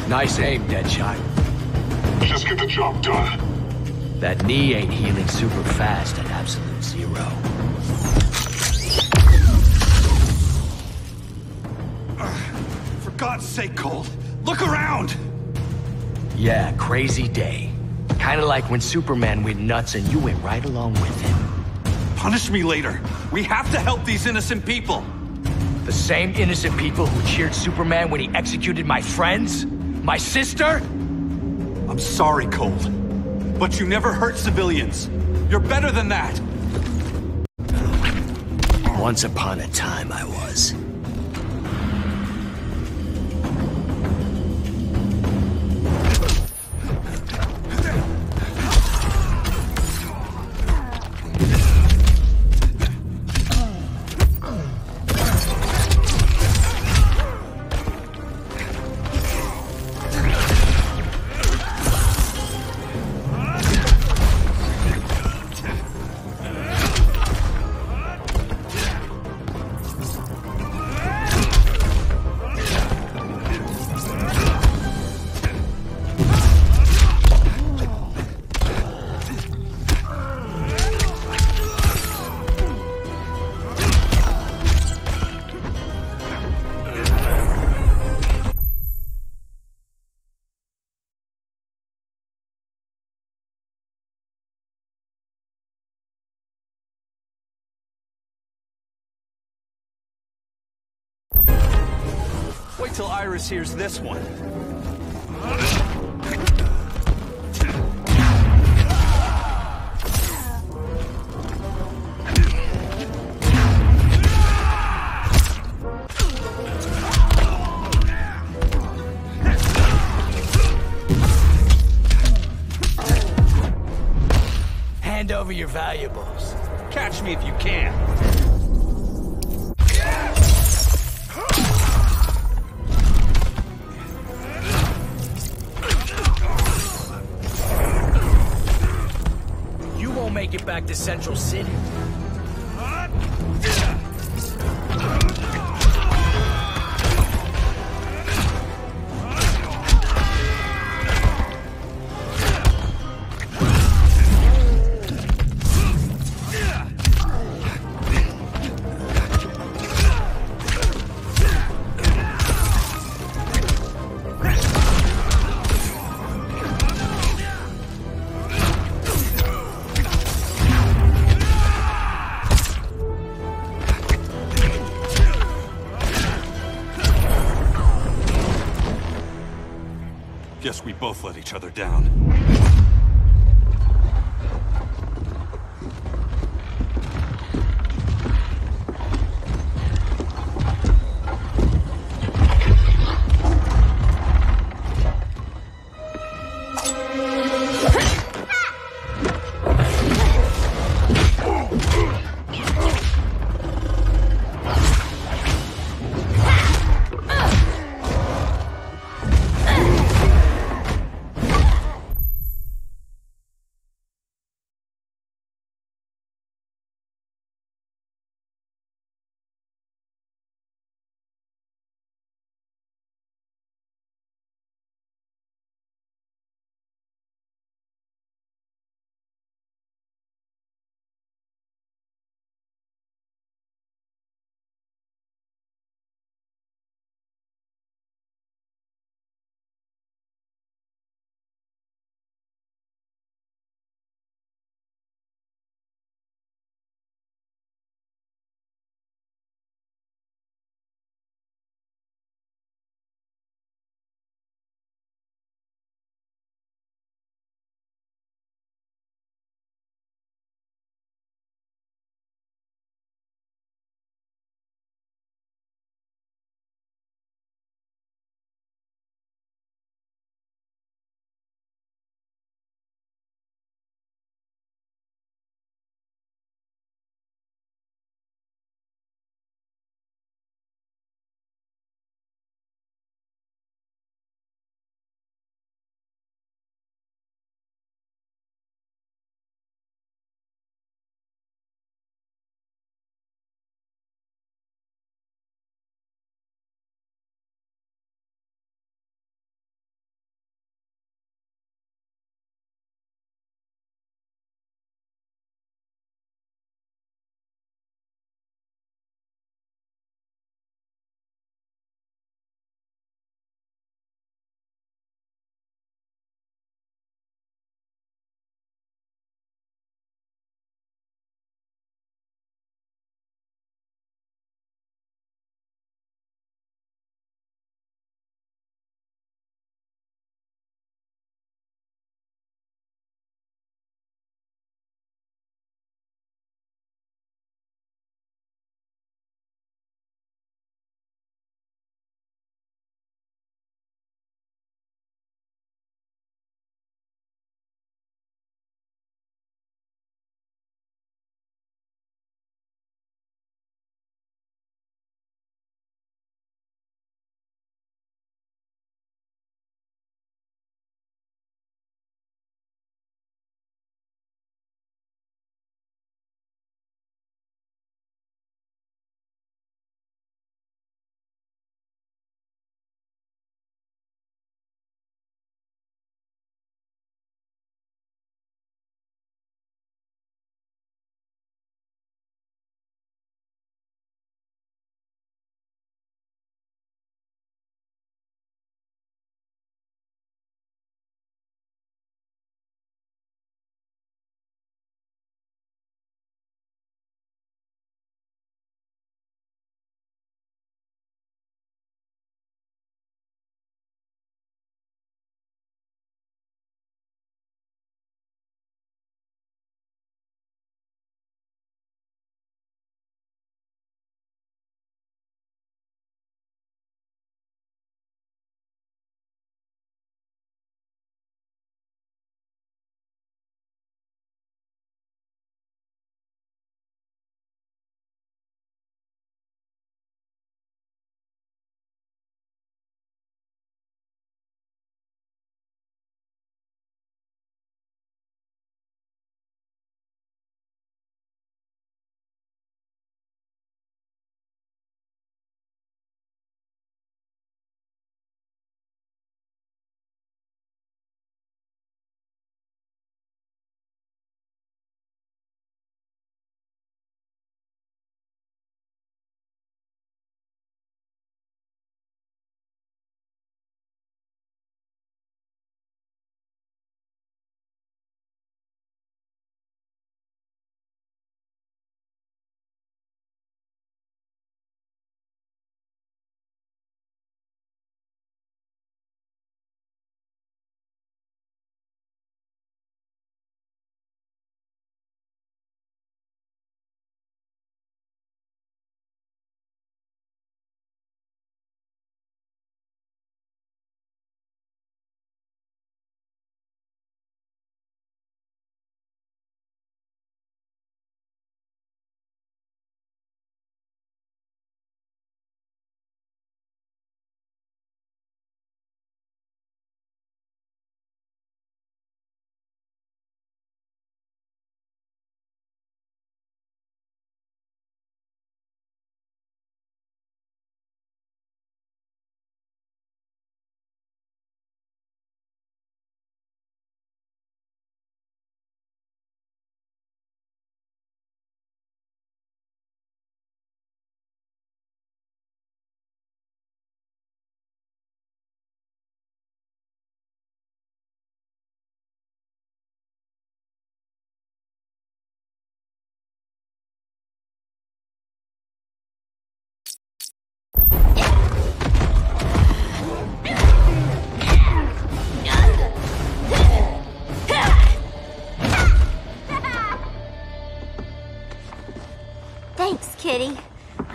Nice aim, Deadshot. Just get the job done. That knee ain't healing super fast at absolute zero. For God's sake, Cole, look around! Yeah, crazy day. Kinda like when Superman went nuts and you went right along with him. Punish me later. We have to help these innocent people. The same innocent people who cheered Superman when he executed my friends? My sister? I'm sorry, Cole, but you never hurt civilians. You're better than that. Once upon a time, I was. Wait till Iris hears this one. Hand over your valuables. Catch me if you can. Make it back to Central City. Guess we both let each other down.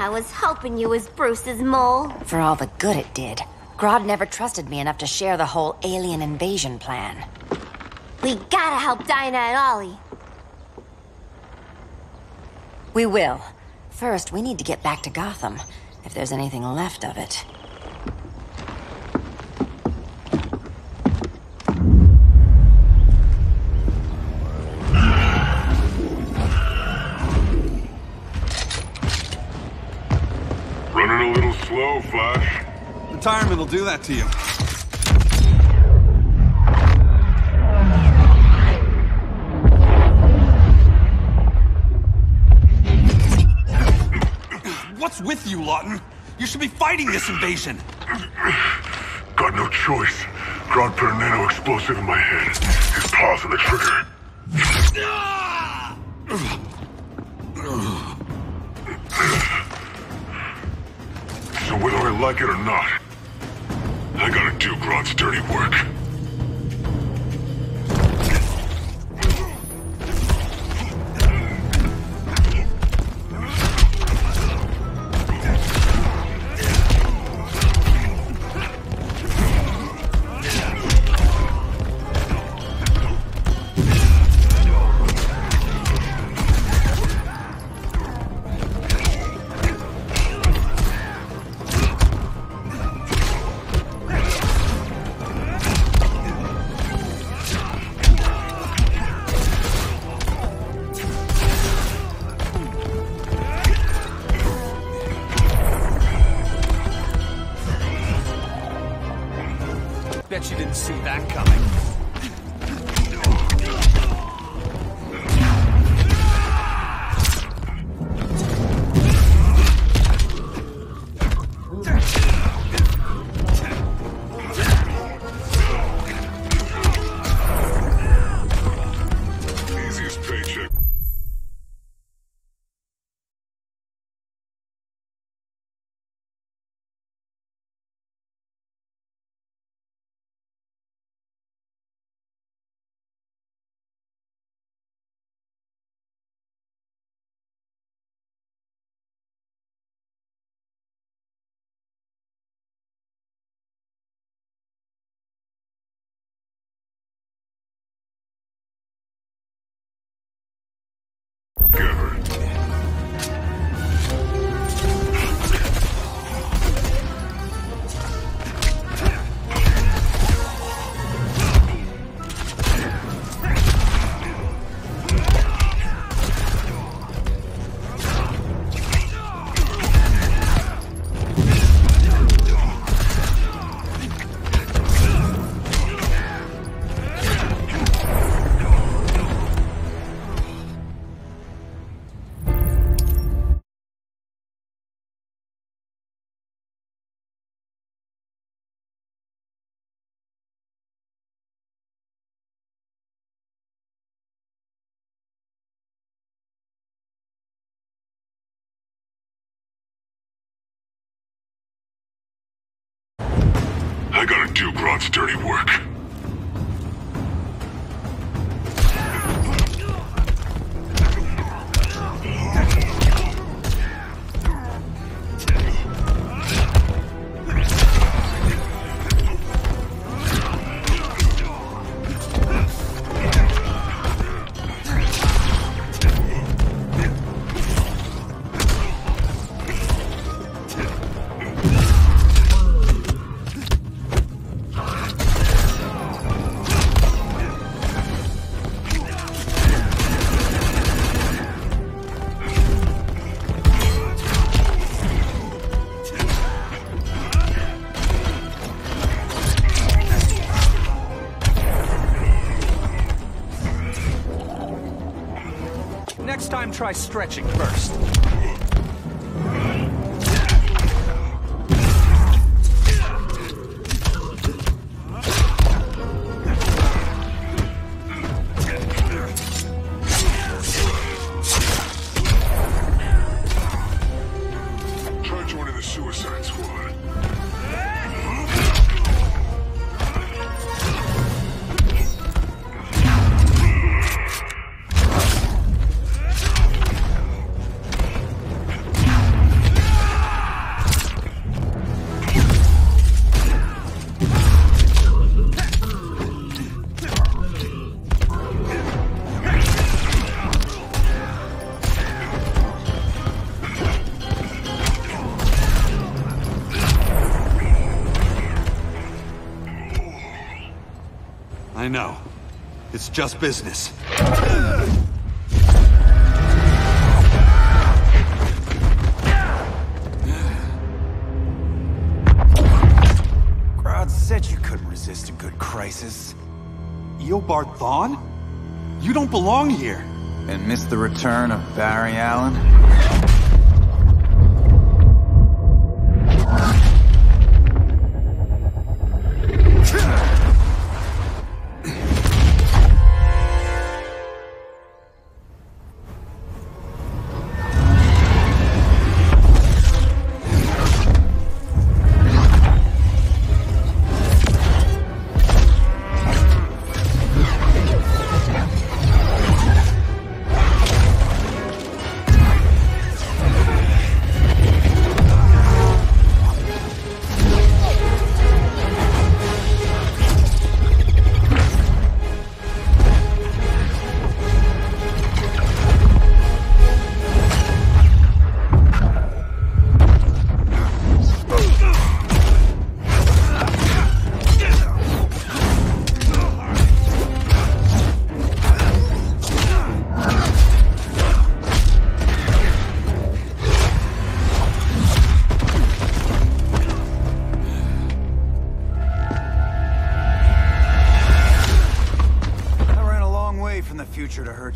I was hoping you was Bruce's mole. For all the good it did, Grodd never trusted me enough to share the whole alien invasion plan. We gotta help Dinah and Ollie. We will. First, we need to get back to Gotham, if there's anything left of it. Running a little slow, Flash. Retirement will do that to you. What's with you, Lawton? You should be fighting this invasion. Got no choice. Grodd put a nano-explosive in my head. His paws on the trigger. So whether I like it or not, I gotta do Grodd's dirty work. Bet you didn't see that coming. Easiest paycheck. I gotta do Grodd's dirty work. Next time, try stretching first. Try joining the Suicide Squad. I know. It's just business. Grodd said you couldn't resist a good crisis. Eobard Thawne? You don't belong here. And miss the return of Barry Allen?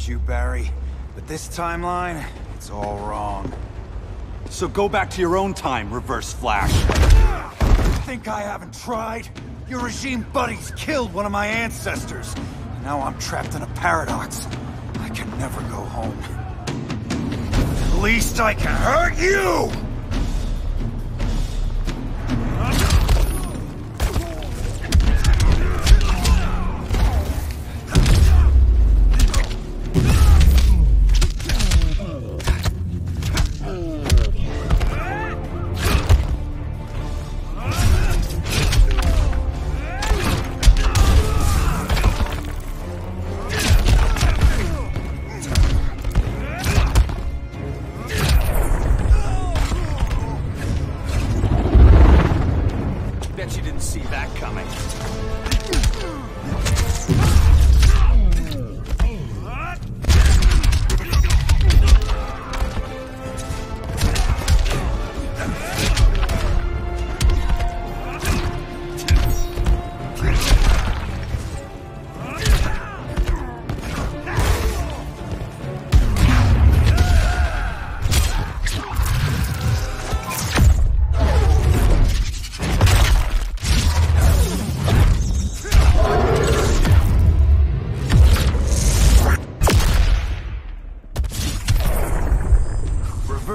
You, Barry. But this timeline, it's all wrong. So go back to your own time, Reverse Flash. You think I haven't tried? Your regime buddies killed one of my ancestors. Now I'm trapped in a paradox. I can never go home. At least I can hurt you!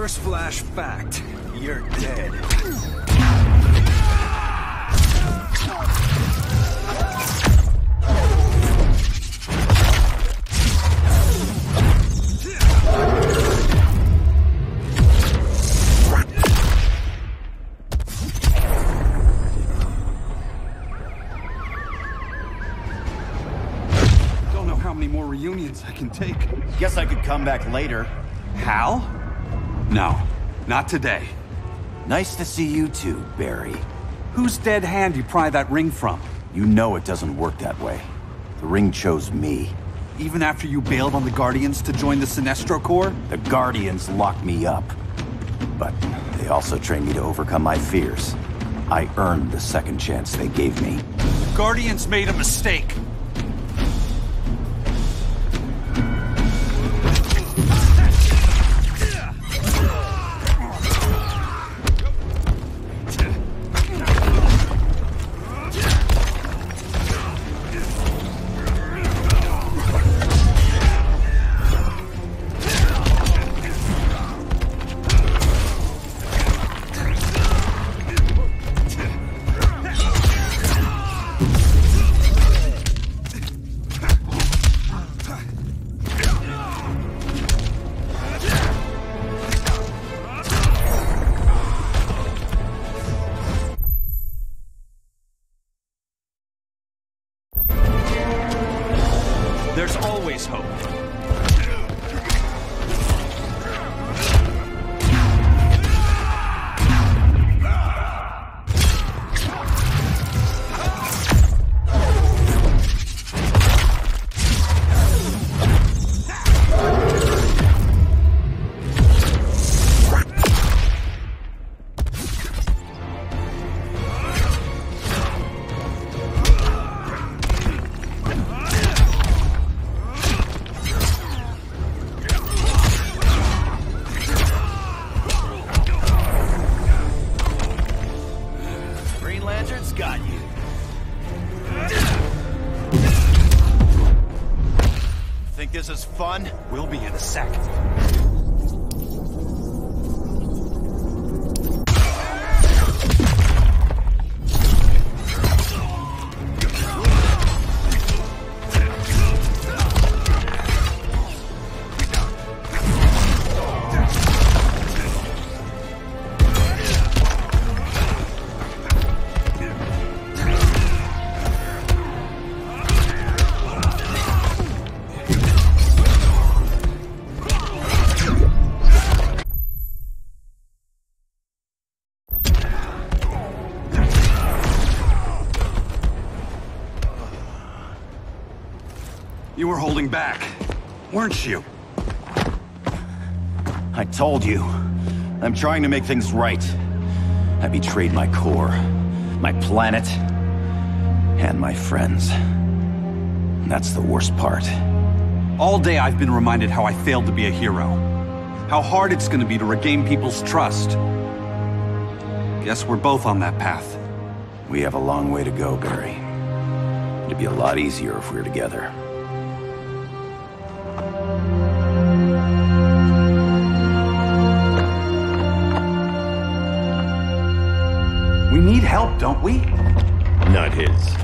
Flash fact, you're dead. Don't know how many more reunions I can take. Guess I could come back later. Hal? No, not today. Nice to see you too, Barry. Whose dead hand you pry that ring from? You know it doesn't work that way. The ring chose me. Even after you bailed on the Guardians to join the Sinestro Corps? The Guardians locked me up. But they also trained me to overcome my fears. I earned the second chance they gave me. The Guardians made a mistake. There's always hope. gives us fun, we'll be in a sec. You were holding back, weren't you? I told you. I'm trying to make things right. I betrayed my core, my planet, and my friends. That's the worst part. All day I've been reminded how I failed to be a hero. How hard it's gonna be to regain people's trust. Guess we're both on that path. We have a long way to go, Barry. It'd be a lot easier if we were together. We need help, don't we? Not his.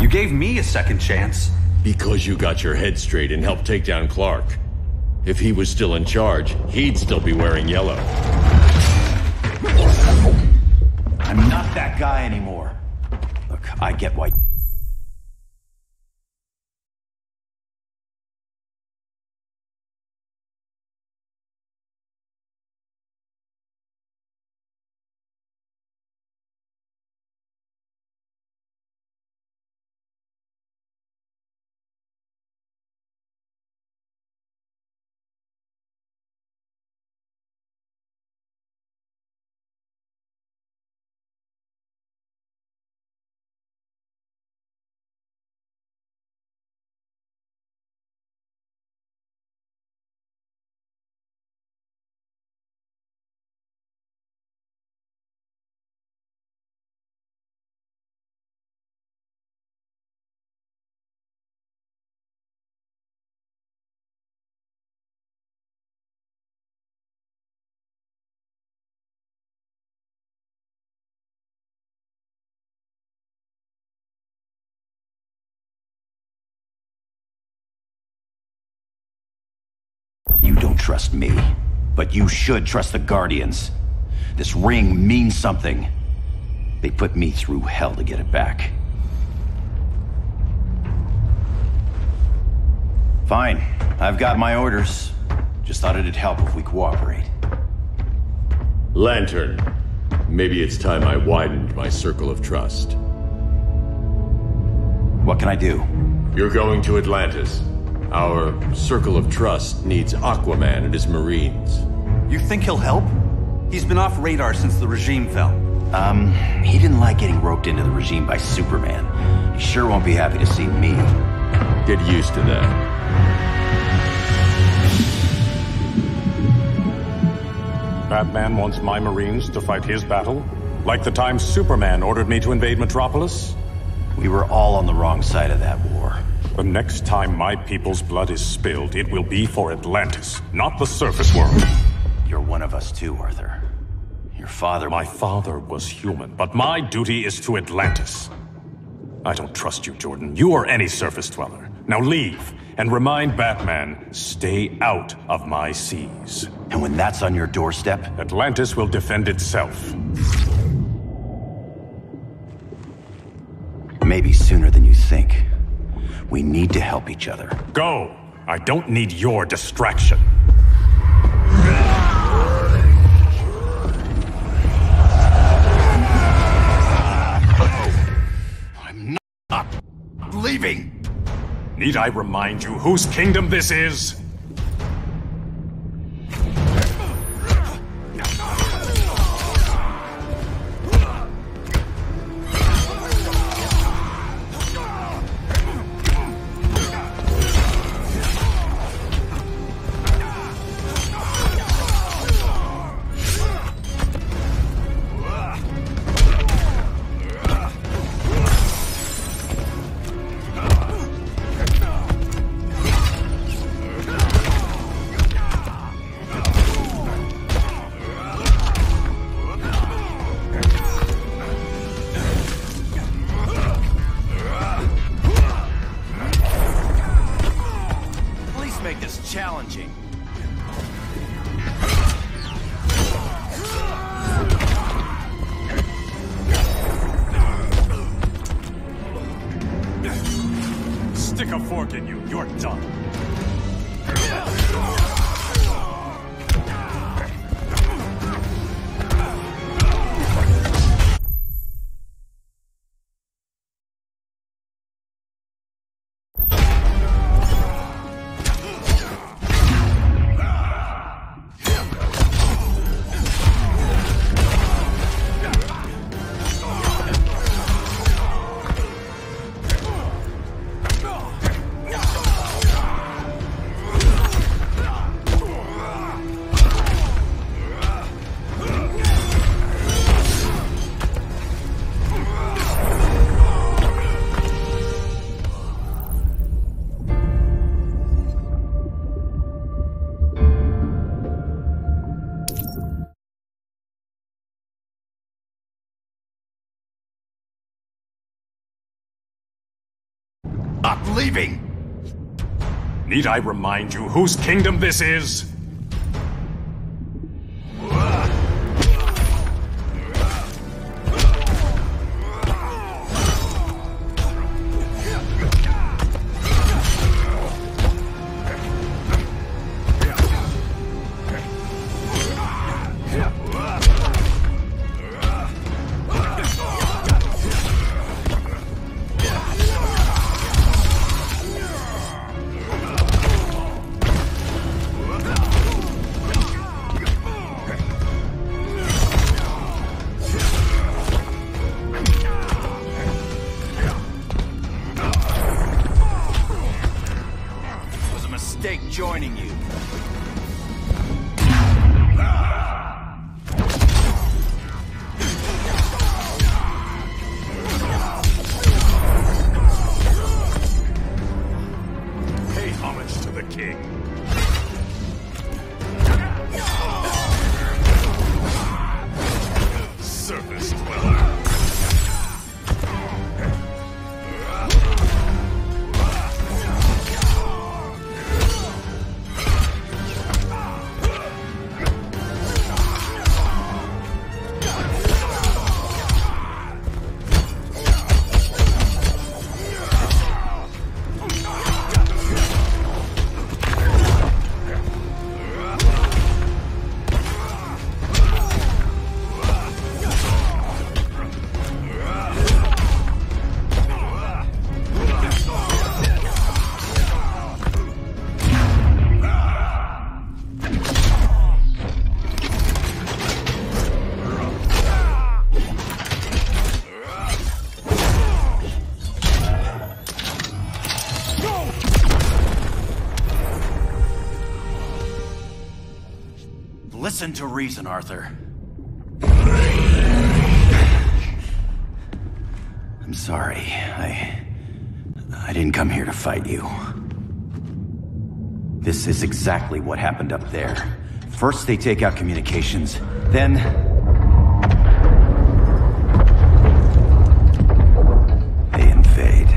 You gave me a second chance. Because you got your head straight and helped take down Clark. If he was still in charge, he'd still be wearing yellow. I'm not that guy anymore. Look, I get why... You don't trust me, but you should trust the Guardians. This ring means something. They put me through hell to get it back. Fine, I've got my orders. Just thought it'd help if we cooperate. Lantern, maybe it's time I widened my circle of trust. What can I do? You're going to Atlantis. Our circle of trust needs Aquaman and his Marines. You think he'll help? He's been off radar since the regime fell. He didn't like getting roped into the regime by Superman. He sure won't be happy to see me. Get used to that. Batman wants my Marines to fight his battle? Like the time Superman ordered me to invade Metropolis? We were all on the wrong side of that war. The next time my people's blood is spilled, it will be for Atlantis, not the surface world. You're one of us too, Arthur. Your father... My father was human, but my duty is to Atlantis. I don't trust you, Jordan. You or any surface dweller. Now leave, and remind Batman, stay out of my seas. And when that's on your doorstep? Atlantis will defend itself. Maybe sooner than you think. We need to help each other. Go! I don't need your distraction. I'm not leaving! Need I remind you whose kingdom this is? Challenging. Stick a fork in you, you're done. leaving! Need I remind you whose kingdom this is? Joining you. Pay homage to the king. Surface dweller. Listen to reason, Arthur. I'm sorry. I didn't come here to fight you. This is exactly what happened up there. First they take out communications, then... they invade.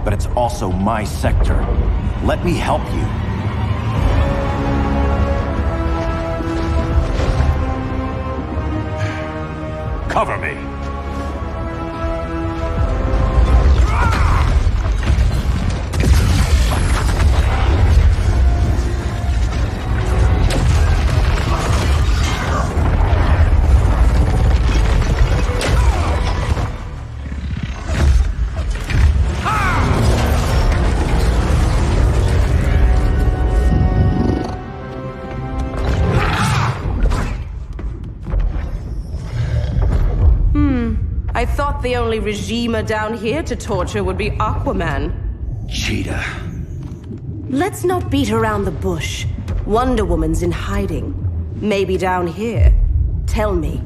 But it's also my sector. Let me help you. Cover me. I thought the only regimer down here to torture would be Aquaman. Cheetah. Let's not beat around the bush. Wonder Woman's in hiding. Maybe down here. Tell me,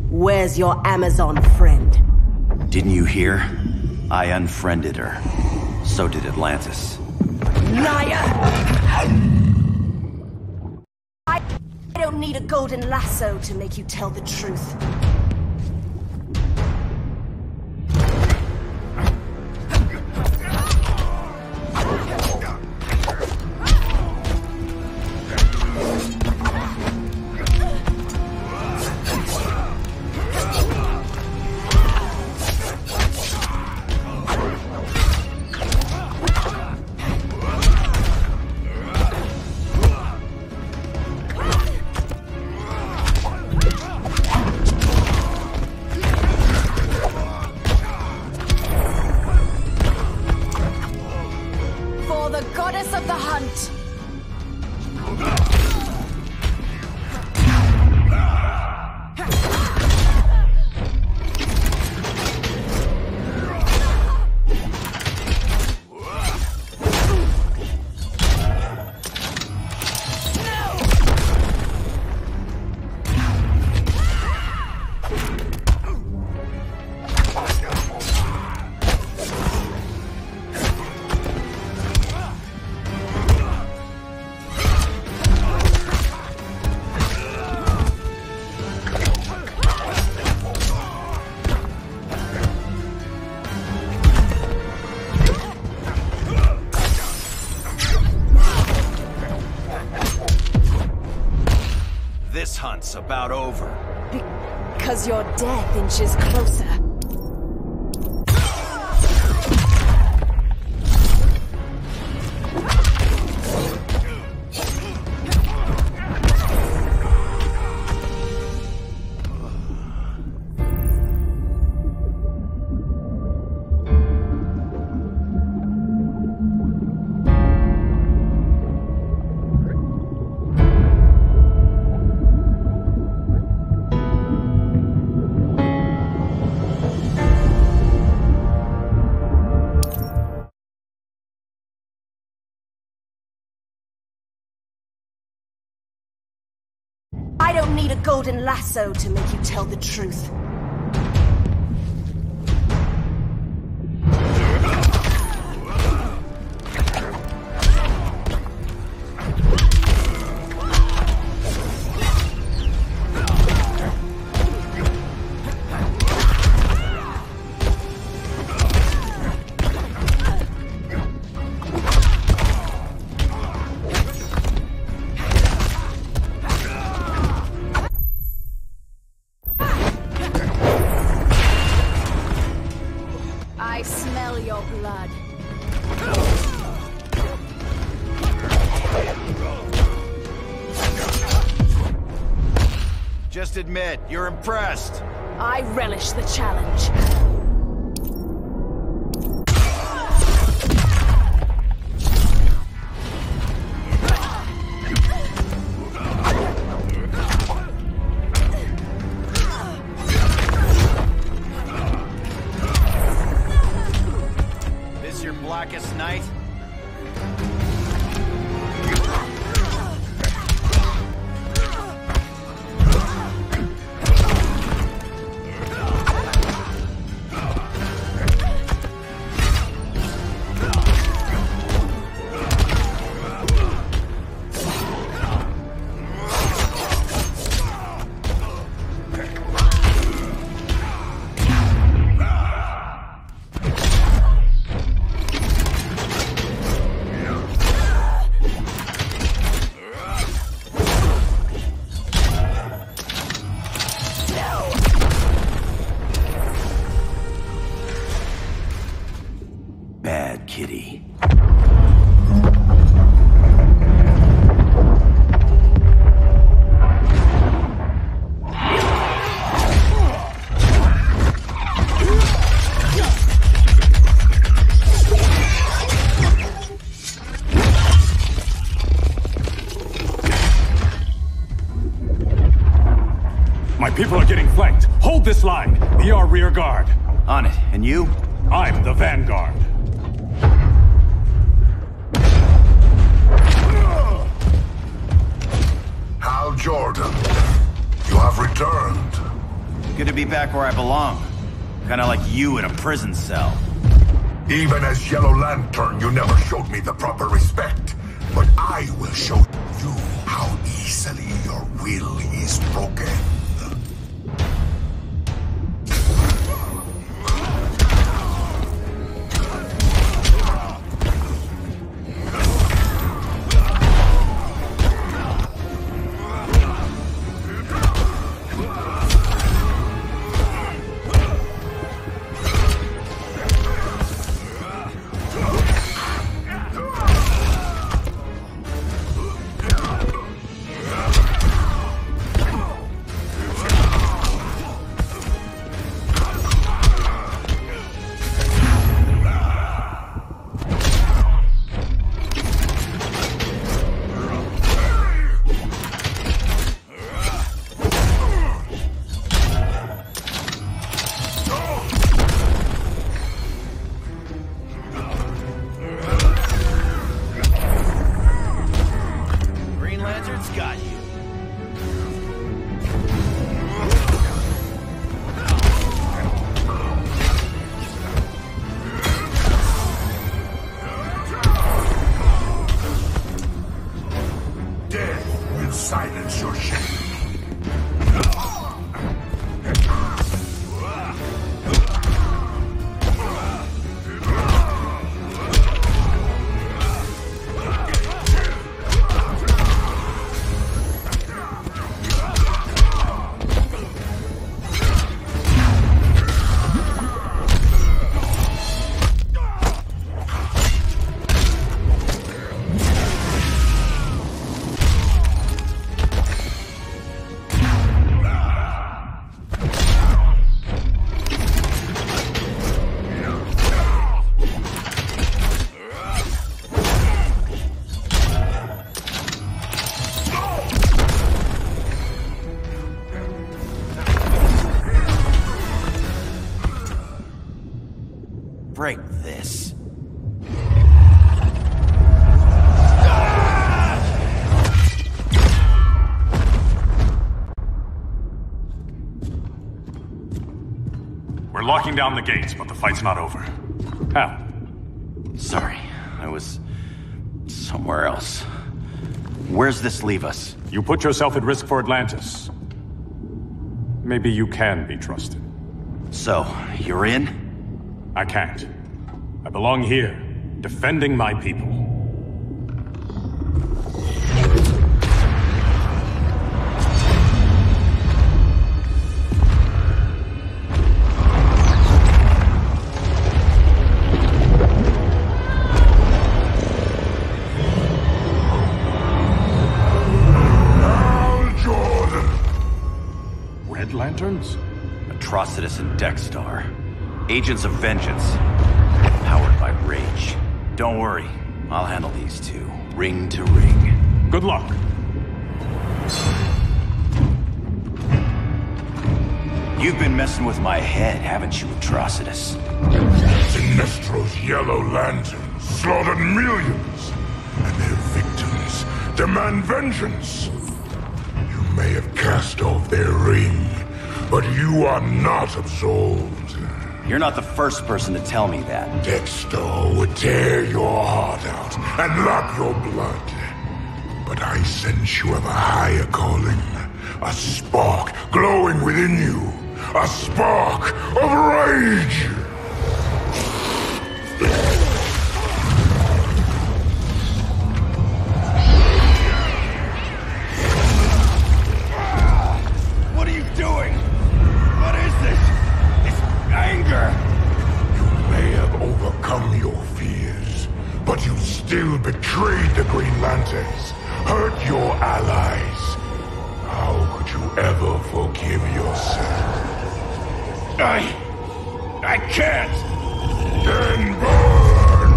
where's your Amazon friend? Didn't you hear? I unfriended her. So did Atlantis. Liar! I don't need a golden lasso to make you tell the truth. this hunt's about over? Because your death inches closer. I don't need a golden lasso to make you tell the truth. I smell your blood. Just admit, you're impressed. I relish the challenge. This your blackest night? Bad kitty. My people are getting flanked. Hold this line. Be our rear guard. On it. And you? I'm the vanguard. Hal Jordan, you have returned. Good to be back where I belong. Kinda like you in a prison cell. Even as Yellow Lantern, you never showed me the proper respect. But I will show you how easily your will is broken. Green Lantern's got you. Death will silence your shame. break this. We're locking down the gates, but the fight's not over. How? Sorry, I was somewhere else. Where's this leave us? You put yourself at risk for Atlantis. Maybe you can be trusted. So, you're in? I can't. I belong here, defending my people. Lanterns? Atrocitus and Dexstar. Agents of Vengeance. Powered by rage. Don't worry, I'll handle these two. Ring to ring. Good luck. You've been messing with my head, haven't you, Atrocitus? Sinestro's Yellow Lanterns slaughtered millions, and their victims demand vengeance. You may have cast off their ring, but you are not absolved. You're not the first person to tell me that. Dexter would tear your heart out and lap your blood. But I sense you have a higher calling. A spark glowing within you. A spark of rage! What are you doing? What is this? It's anger! You may have overcome your fears, but you still betrayed the Green Lanterns, hurt your allies. How could you ever forgive yourself? I can't! Then burn!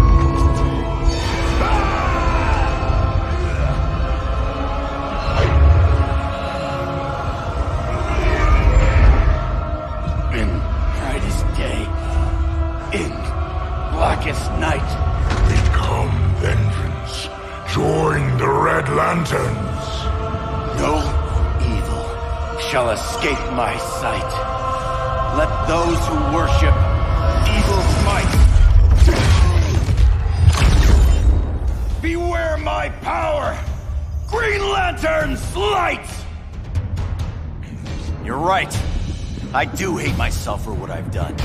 In brightest day, in blackest night. Become vengeance. Join the Red Lanterns. No evil shall escape my sight. Let those who worship evil's might beware my power! Green Lantern's light! You're right. I do hate myself for what I've done.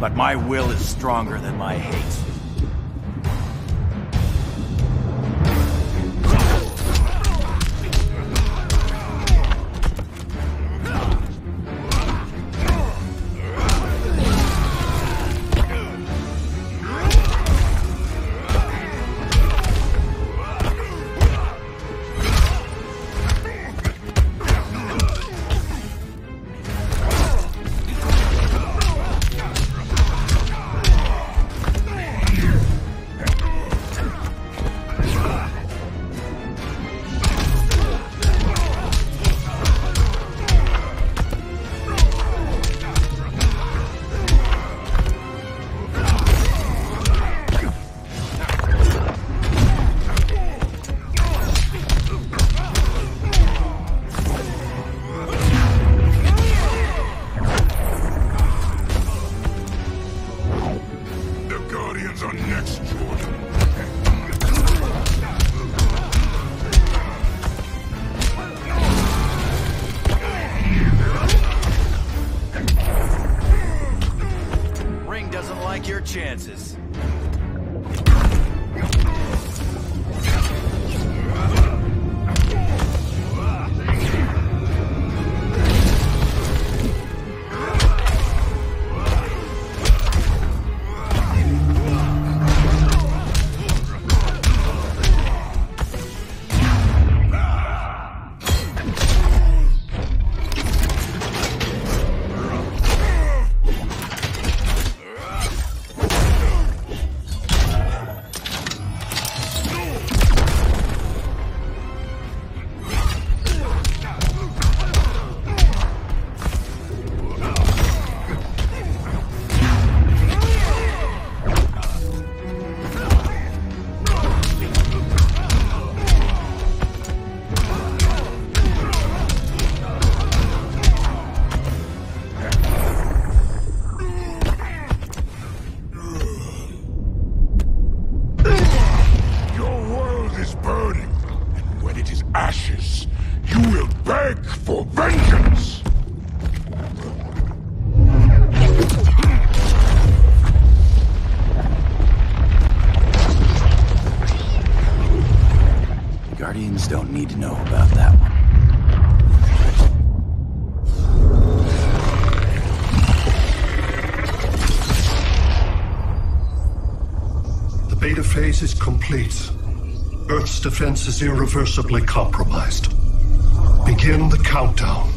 But my will is stronger than my hate. Chances. Vengeance! Guardians don't need to know about that one. The beta phase is complete. Earth's defense is irreversibly compromised. Begin the countdown.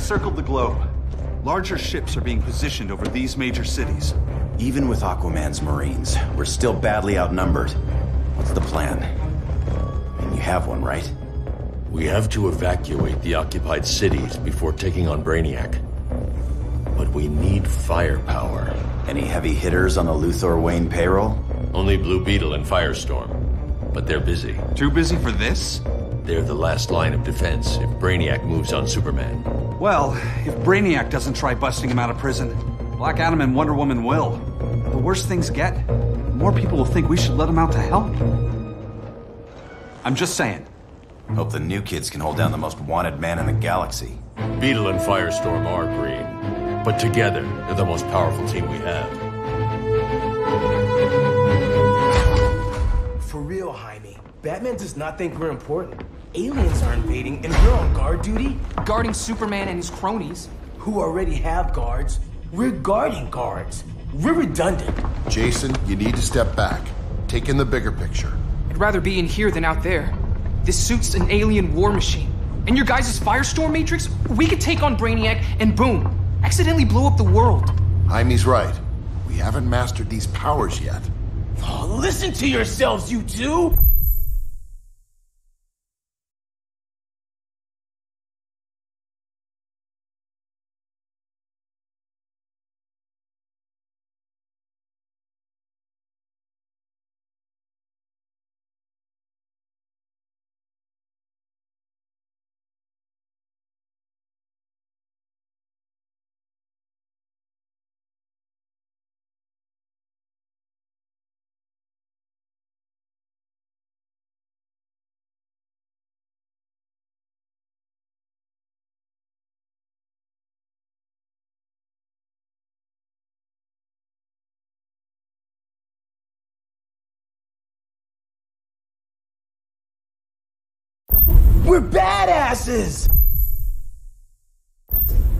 Circled the globe. Larger ships are being positioned over these major cities. Even with Aquaman's Marines, we're still badly outnumbered. What's the plan? And you have one, right? We have to evacuate the occupied cities before taking on Brainiac. But we need firepower. Any heavy hitters on the Luthor Wayne payroll? Only Blue Beetle and Firestorm. But they're busy. Too busy for this? They're the last line of defense if Brainiac moves on Superman. Well, if Brainiac doesn't try busting him out of prison, Black Adam and Wonder Woman will. The worse things get, the more people will think we should let him out to help. I'm just saying. Hope the new kids can hold down the most wanted man in the galaxy. Beetle and Firestorm are green, but together, they're the most powerful team we have. For real, Jaime, Batman does not think we're important. Aliens are invading, and we're on guard duty? Guarding Superman and his cronies. Who already have guards. We're guarding guards. We're redundant. Jason, you need to step back. Take in the bigger picture. I'd rather be in here than out there. This suit's an alien war machine. And your guys' Firestorm Matrix, we could take on Brainiac and boom, accidentally blow up the world. Jaime's right. We haven't mastered these powers yet. Oh, listen to yourselves, you two! We're badasses!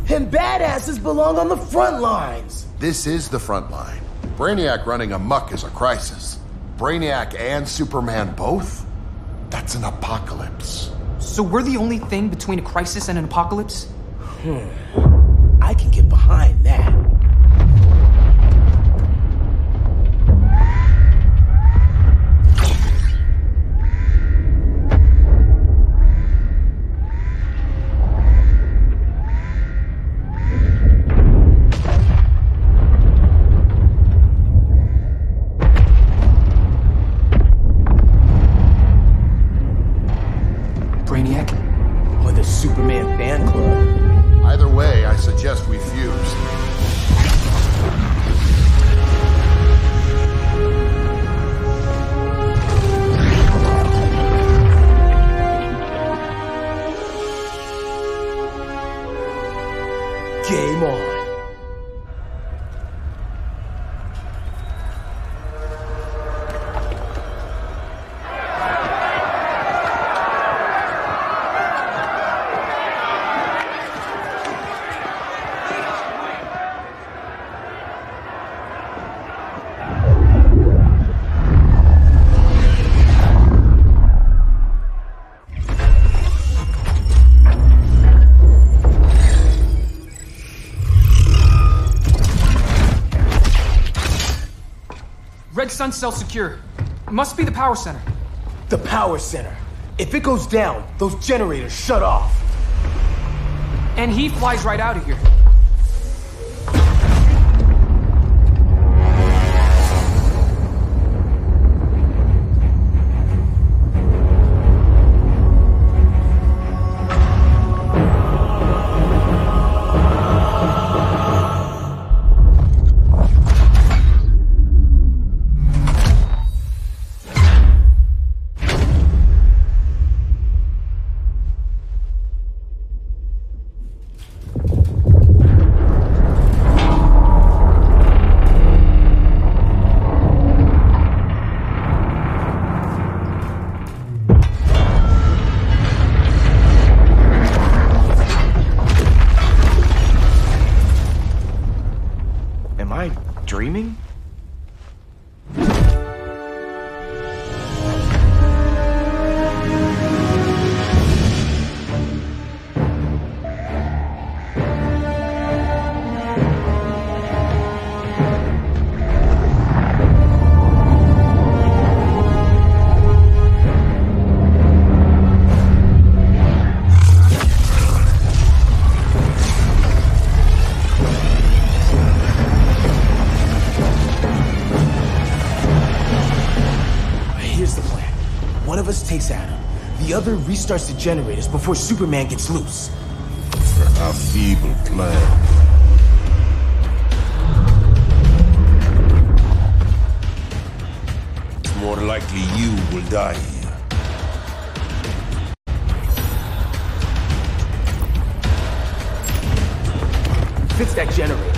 And badasses belong on the front lines! This is the front line. Brainiac running amok is a crisis. Brainiac and Superman both? That's an apocalypse. So we're the only thing between a crisis and an apocalypse? I can get behind that. Either way, I suggest we fuse. Red Sun cell secure. Must be the power center. The power center. If it goes down, those generators shut off. And he flies right out of here. Dreaming? Takes Adam. The other restarts the generators before Superman gets loose. A feeble plan. It's more likely you will die here. Fix that generator.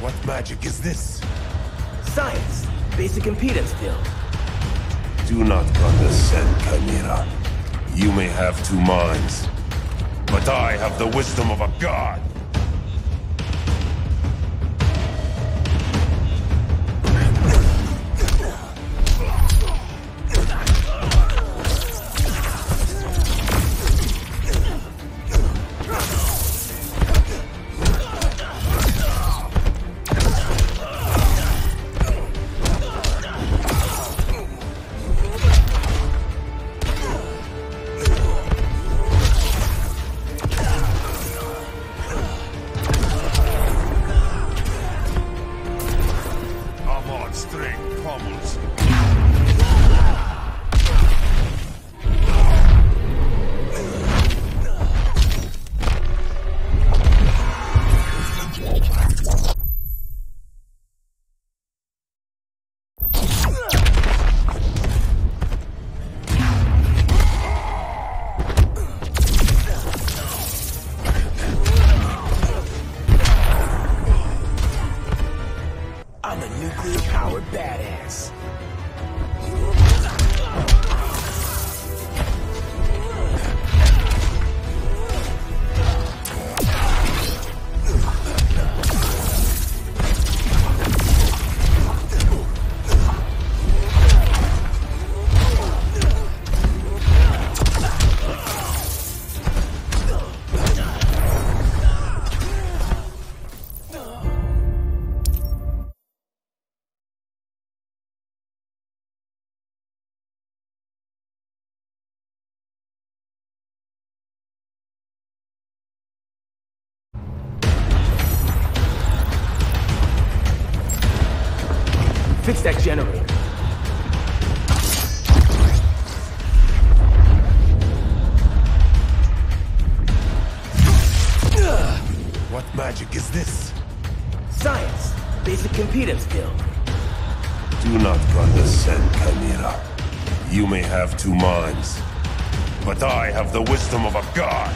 What magic is this? Science. Basic impedance build. Do not condescend, Chimera. You may have two minds, but I have the wisdom of a god. Fix that generator. What magic is this? Science. Basic impedance build. Do not condescend, Chimera. You may have two minds, but I have the wisdom of a god.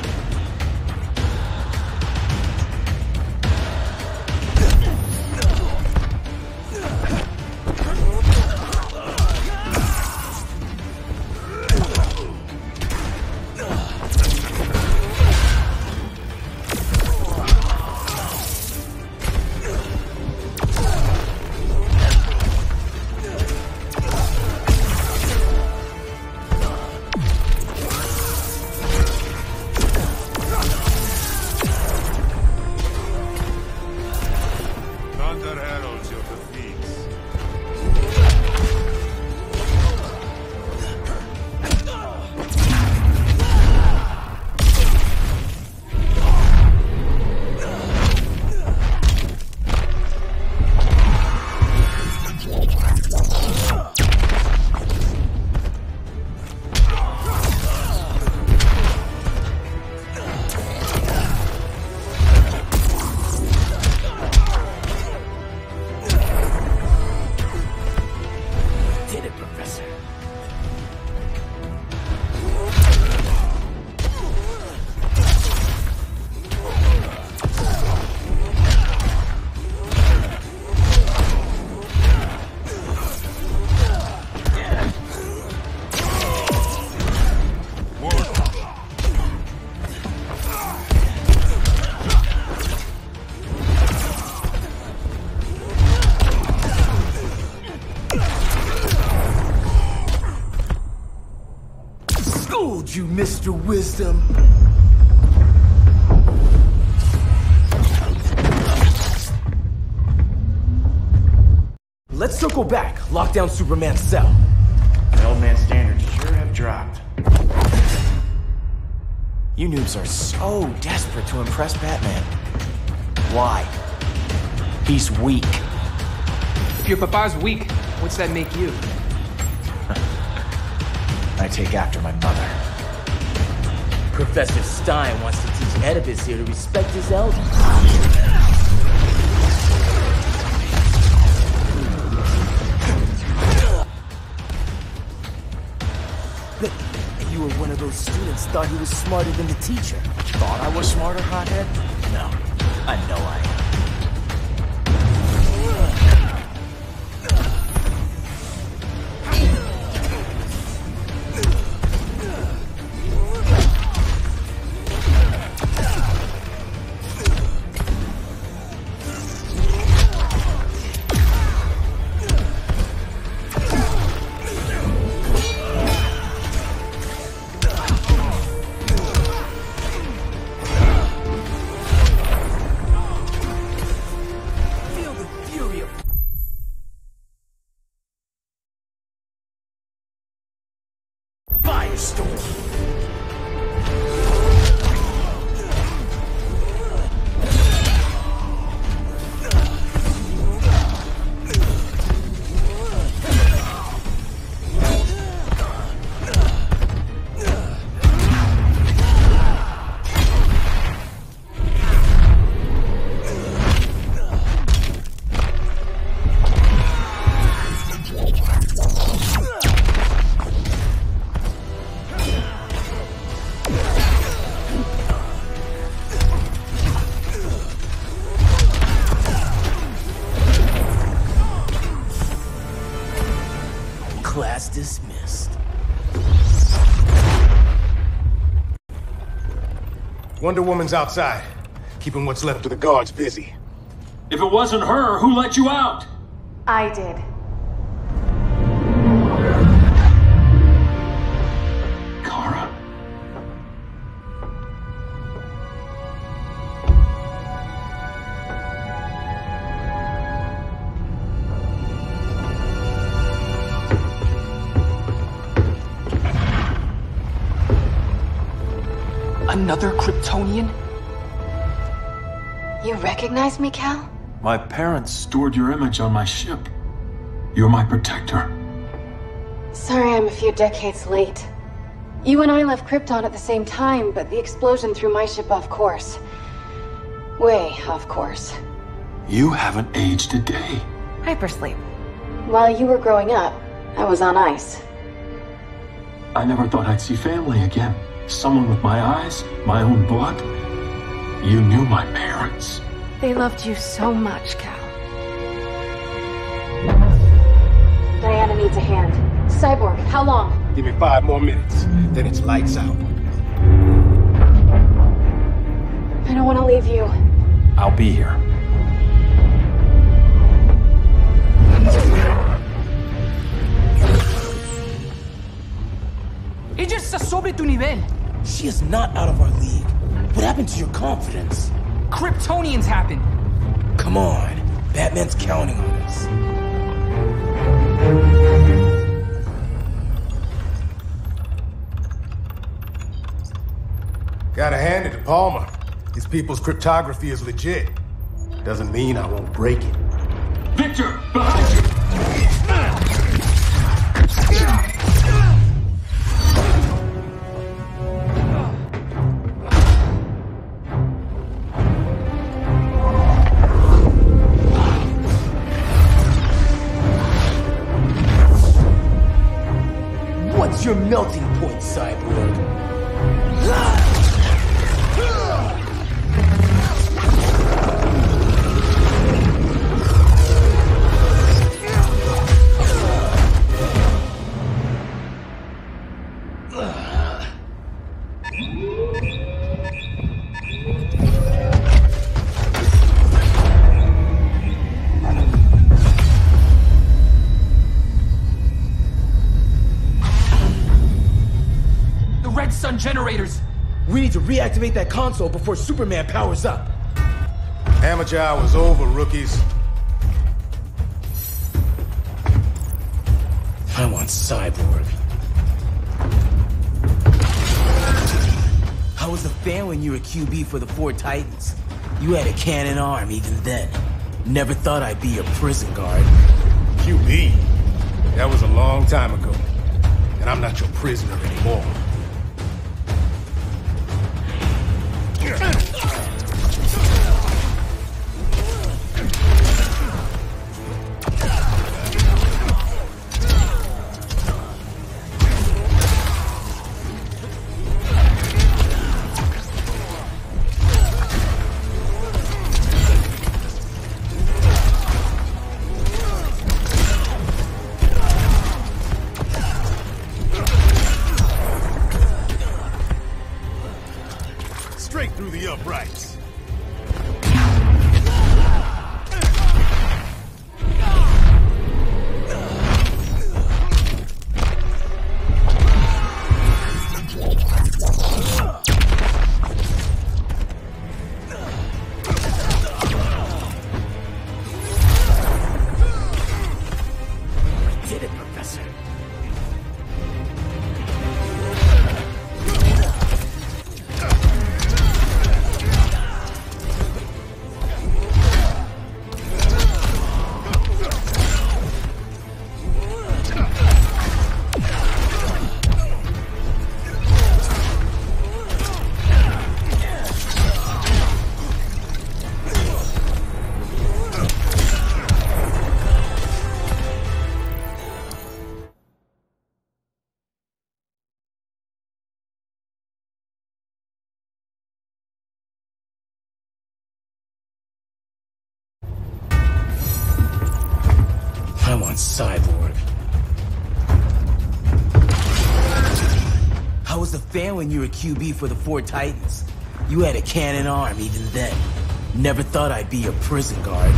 schooled you, Mr. Wisdom. Let's circle back, lock down Superman's cell. The old man's standards sure have dropped. You noobs are so desperate to impress Batman. Why? He's weak. If your papa's weak, what's that make you? I take after my mother. Professor Stein wants to teach Oedipus here to respect his elders. You were one of those students thought he was smarter than the teacher. Thought I was smarter, hothead? No, I know I am. Class dismissed. Wonder Woman's outside, keeping what's left of the guards busy. If it wasn't her, who let you out? I did. Kara. Another Kryptonian? You recognize me, Cal? My parents stored your image on my ship. You're my protector. Sorry I'm a few decades late. You and I left Krypton at the same time, but the explosion threw my ship off course. Way off course. You haven't aged a day. Hypersleep. While you were growing up, I was on ice. I never thought I'd see family again. Someone with my eyes, my own blood. You knew my parents. They loved you so much, Cal. Diana needs a hand. Cyborg, how long? Give me 5 more minutes, then it's lights out. I don't want to leave you. I'll be here. Ella está sobre tu nivel. She is not out of our league. What happened to your confidence? Kryptonians happen. Come on. Batman's counting on us. Gotta hand it to Palmer. His people's cryptography is legit. Doesn't mean I won't break it. Victor, behind you! What's your melting point, Cyborg? Red Sun generators! We need to reactivate that console before Superman powers up. Amateur hour's over, rookies. I want Cyborg. I was a fan when you were QB for the Four Titans. You had a cannon arm even then. Never thought I'd be a prison guard. QB? That was a long time ago. And I'm not your prisoner anymore. Straight through the uprights. Did it, Professor. I want Cyborg. I was a fan when you were QB for the Four Titans. You had a cannon arm even then. Never thought I'd be a prison guard.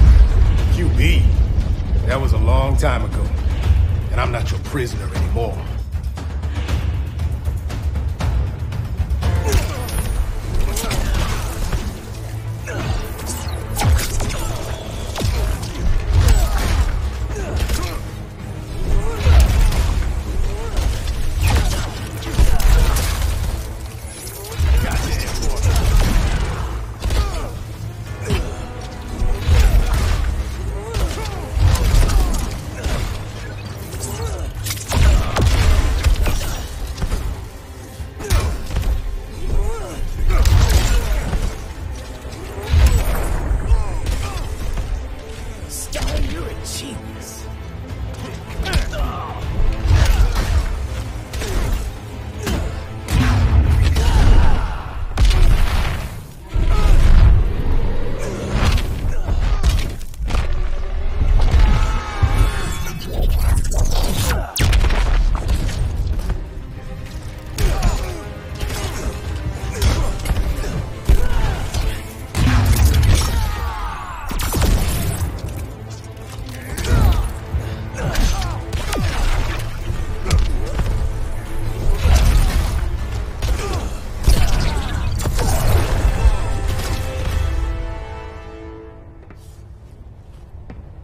QB? That was a long time ago. And I'm not your prisoner anymore.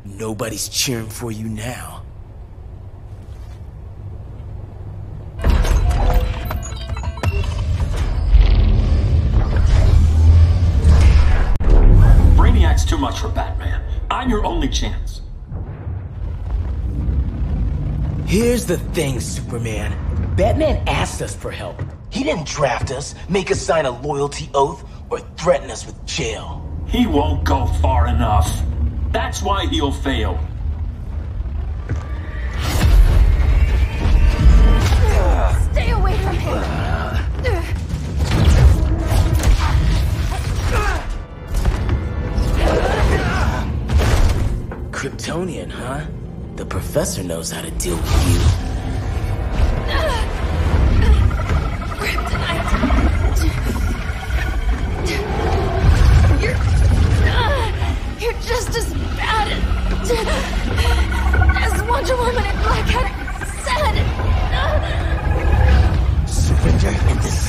Nobody's cheering for you now. Brainiac's too much for Batman. I'm your only chance. Here's the thing, Superman. Batman asked us for help. He didn't draft us, make us sign a loyalty oath, or threaten us with jail. He won't go far enough. That's why he'll fail. Stay away from him! Kryptonian, huh? The professor knows how to deal with you. You're just as bad as Wonder Woman and Black Adam said. Surrender and this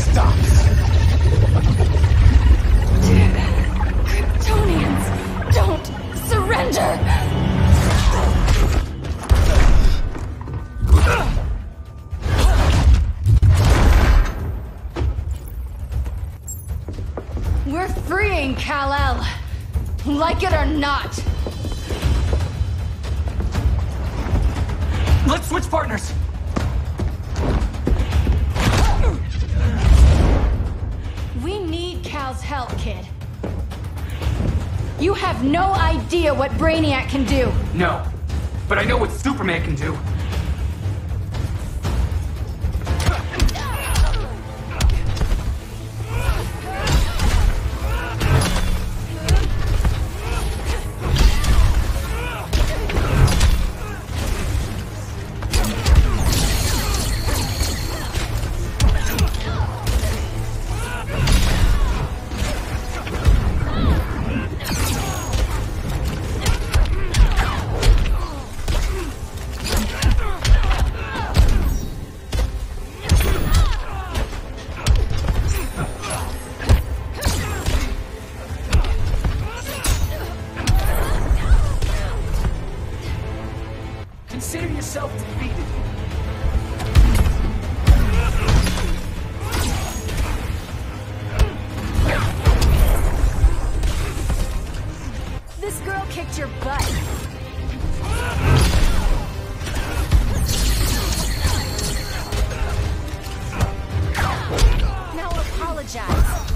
We're freeing Kal-El. Like it or not. Let's switch partners. We need Cal's help, kid. You have no idea what Brainiac can do. No, but I know what Superman can do. Consider yourself defeated. This girl kicked your butt. Now apologize.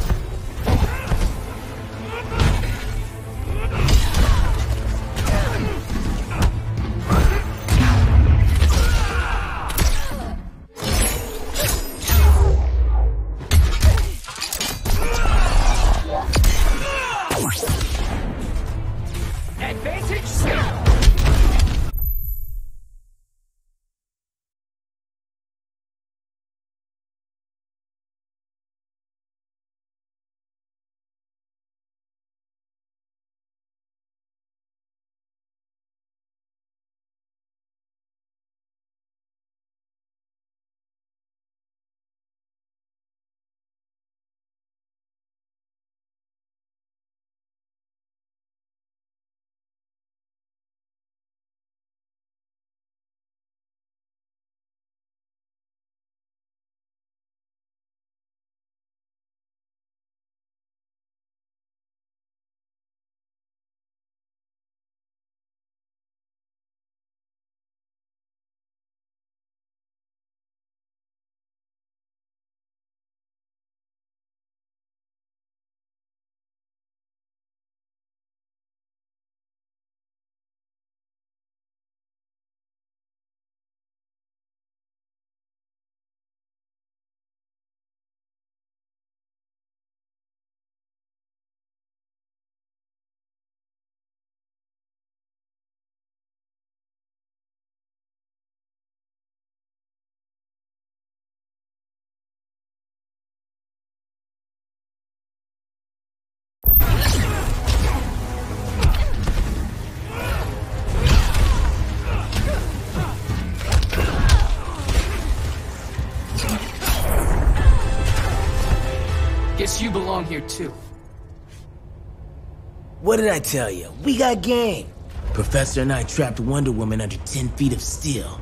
Guess you belong here too. What did I tell you? We got game. Professor and I trapped Wonder Woman under 10 feet of steel.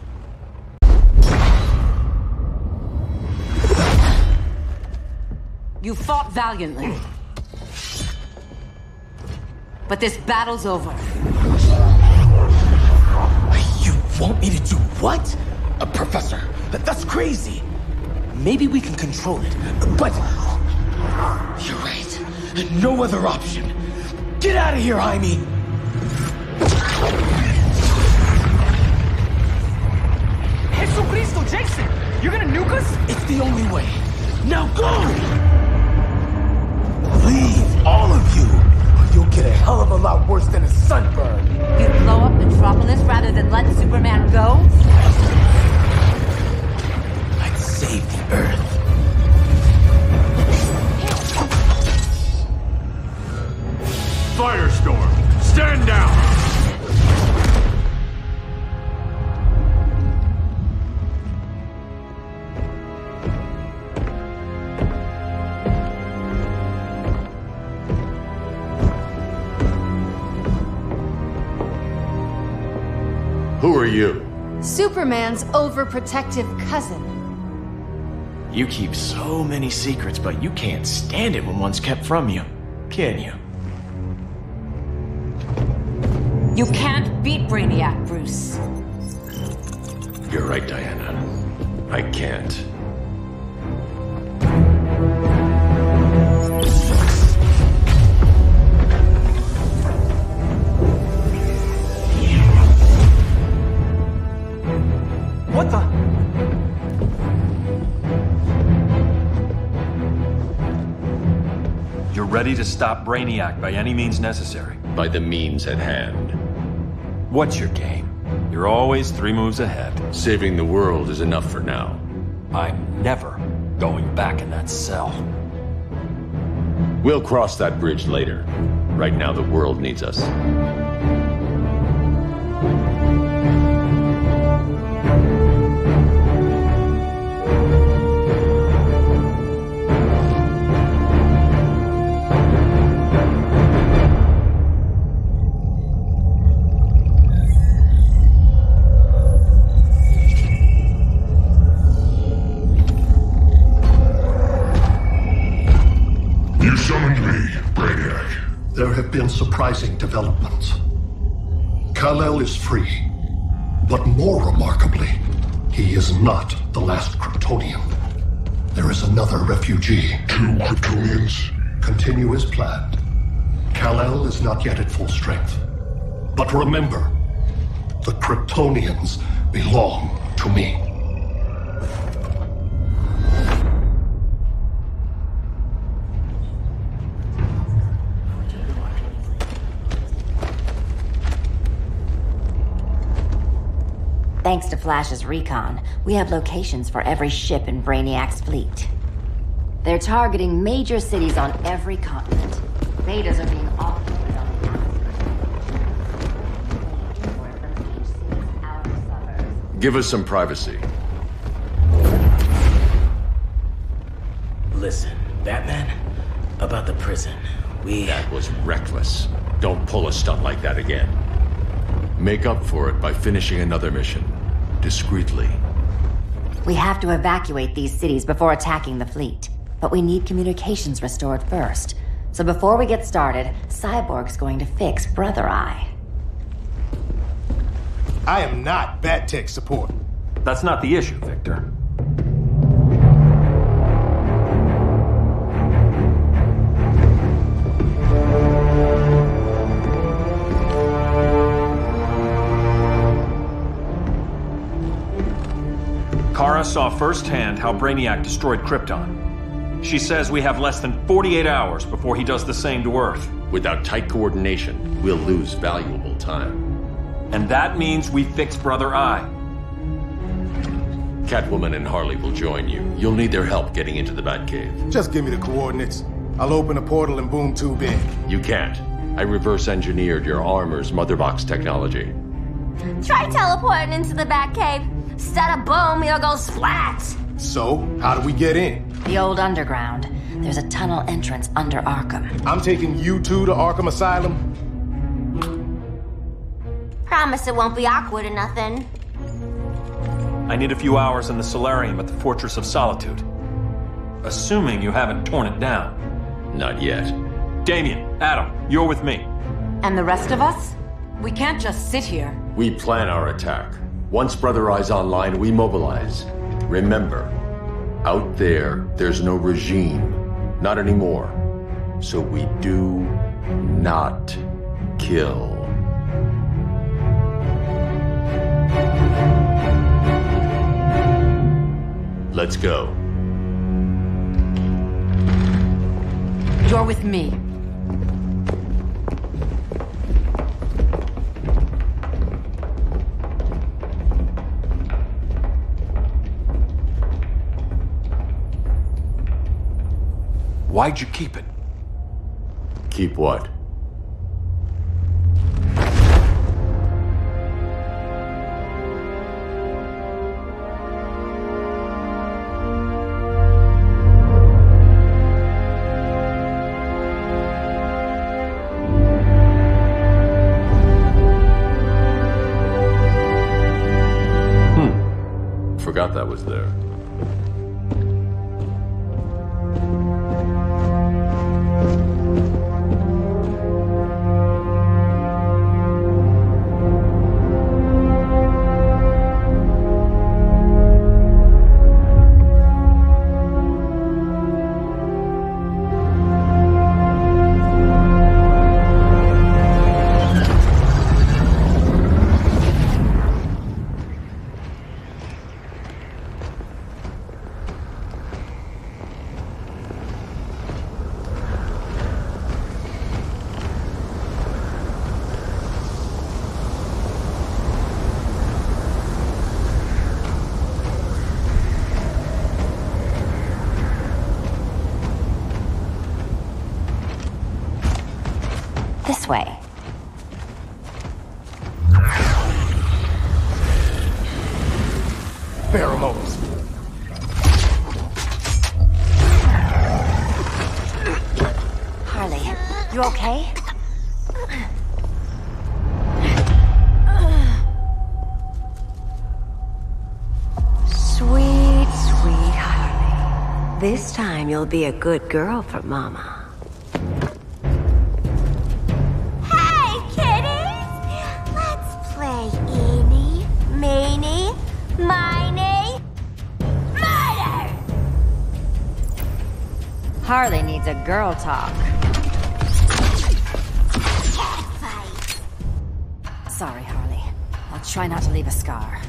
You fought valiantly. But this battle's over. You want me to do what? Professor, that's crazy. Maybe we can control it, but... You're right. No other option. Get out of here, Jaime! Jesucristo, Jason! You're gonna nuke us? It's the only way. Now go! Leave, all of you, or you'll get a hell of a lot worse than a sunburn. You'd blow up Metropolis rather than let Superman go? I'd save the Earth. Firestorm, stand down! Who are you? Superman's overprotective cousin. You keep so many secrets, but you can't stand it when one's kept from you. Can you? You can't beat Brainiac, Bruce. You're right, Diana. I can't. What the? You're ready to stop Brainiac by any means necessary. By the means at hand. What's your game? You're always 3 moves ahead. Saving the world is enough for now. I'm never going back in that cell. We'll cross that bridge later. Right now, the world needs us. There have been surprising developments. Kal-El is free, but more remarkably, he is not the last Kryptonian. There is another refugee. 2 Kryptonians? Continue as planned. Kal-El is not yet at full strength. But remember, the Kryptonians belong to me. Thanks to Flash's recon, we have locations for every ship in Brainiac's fleet. They're targeting major cities on every continent. Betas are being offloaded on the outer suburbs. Give us some privacy. Listen, Batman, about the prison, That was reckless. Don't pull a stunt like that again. Make up for it by finishing another mission. Discreetly. We have to evacuate these cities before attacking the fleet. But we need communications restored first. So before we get started, Cyborg's going to fix Brother Eye. I am not Bat-Tech support. That's not the issue, Victor. Kara saw firsthand how Brainiac destroyed Krypton. She says we have less than 48 hours before he does the same to Earth. Without tight coordination, we'll lose valuable time. And that means we fix Brother Eye. Catwoman and Harley will join you. You'll need their help getting into the Batcave. Just give me the coordinates. I'll open a portal and boom tube in. You can't. I reverse engineered your armor's motherbox technology. Try teleporting into the Batcave. Instead of boom, you'll go splat! So, how do we get in? The old underground. There's a tunnel entrance under Arkham. I'm taking you two to Arkham Asylum? Promise it won't be awkward or nothing. I need a few hours in the solarium at the Fortress of Solitude. Assuming you haven't torn it down. Not yet. Damien, Adam, you're with me. And the rest of us? We can't just sit here. We plan our attack. Once Brother Eye's online, we mobilize. Remember, out there, there's no regime. Not anymore. So we do not kill. Let's go. You're with me. Why'd you keep it? Keep what? Forgot that was there. This way. Pheromones. Harley, you okay? Sweet, sweet Harley. This time you'll be a good girl for Mama. Hey, kiddies! Let's play Eeny, Meeny, Miny, Murder! Harley needs a girl talk. Sorry, Harley. I'll try not to leave a scar.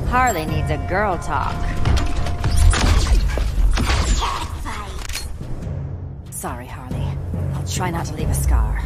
Harley needs a girl talk. Sorry, Harley. I'll try not to leave a scar.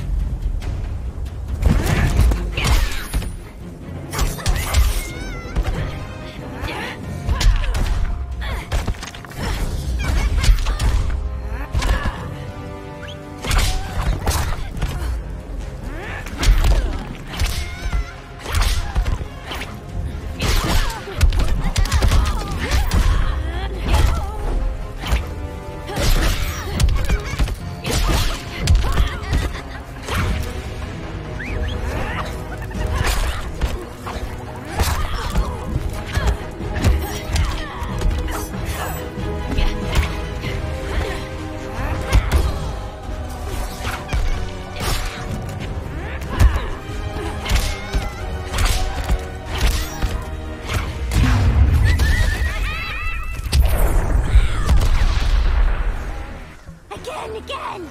Again!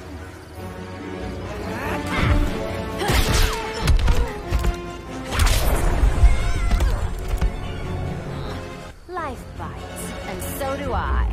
Life bites, and so do I.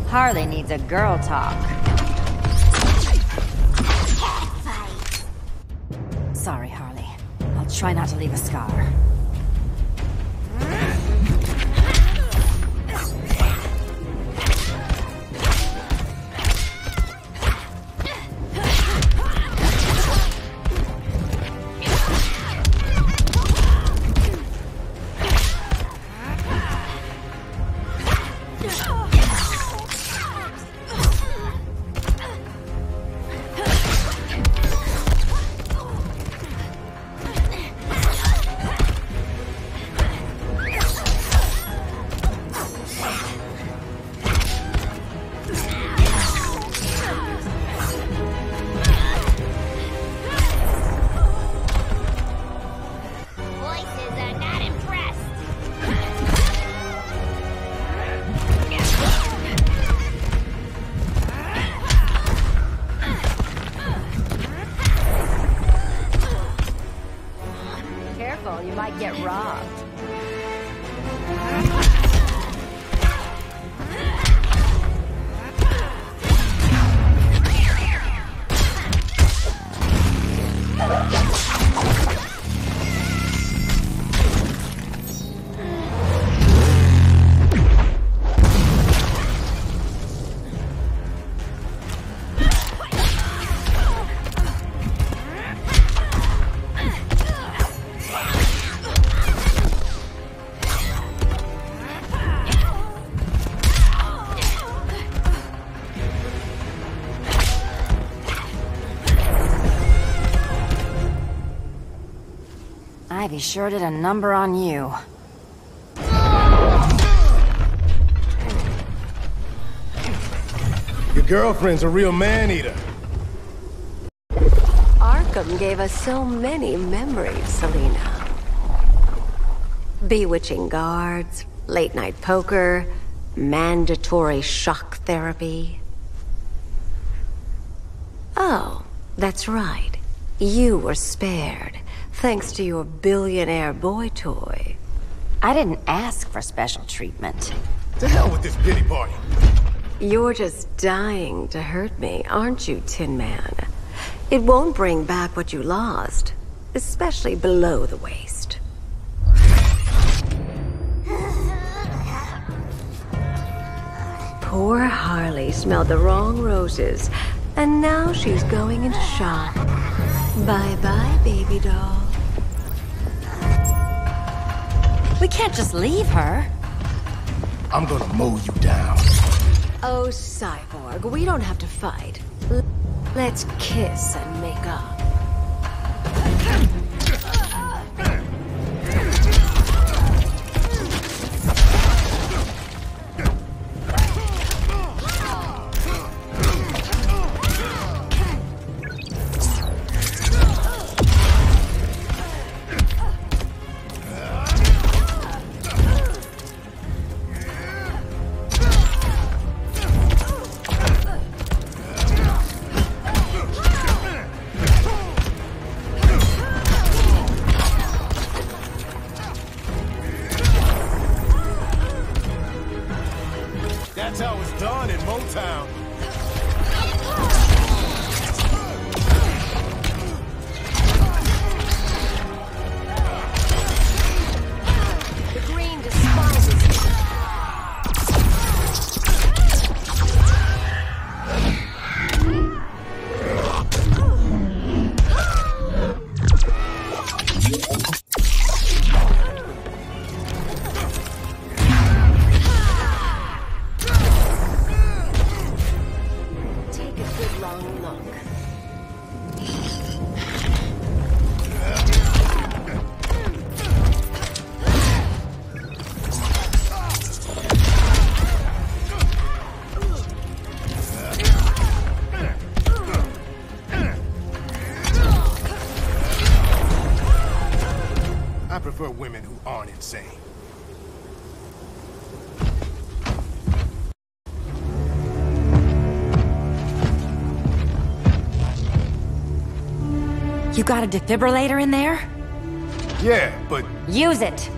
Harley needs a girl talk. Sorry, Harley. I'll try not to leave a scar. You might get robbed. Ivy sure did a number on you. Your girlfriend's a real man-eater. Arkham gave us so many memories, Selina. Bewitching guards, late-night poker, mandatory shock therapy. Oh, that's right. You were spared. Thanks to your billionaire boy toy. I didn't ask for special treatment. To hell with this pity party. You're just dying to hurt me, aren't you, Tin Man? It won't bring back what you lost, especially below the waist. Poor Harley smelled the wrong roses, and now she's going into shock. Bye-bye, baby doll. We can't just leave her. I'm gonna mow you down. Oh, Cyborg, we don't have to fight. Let's kiss and make up. That's how it's done in Motown. The Green despises you. I prefer women who aren't insane. You got a defibrillator in there? Yeah, but... Use it!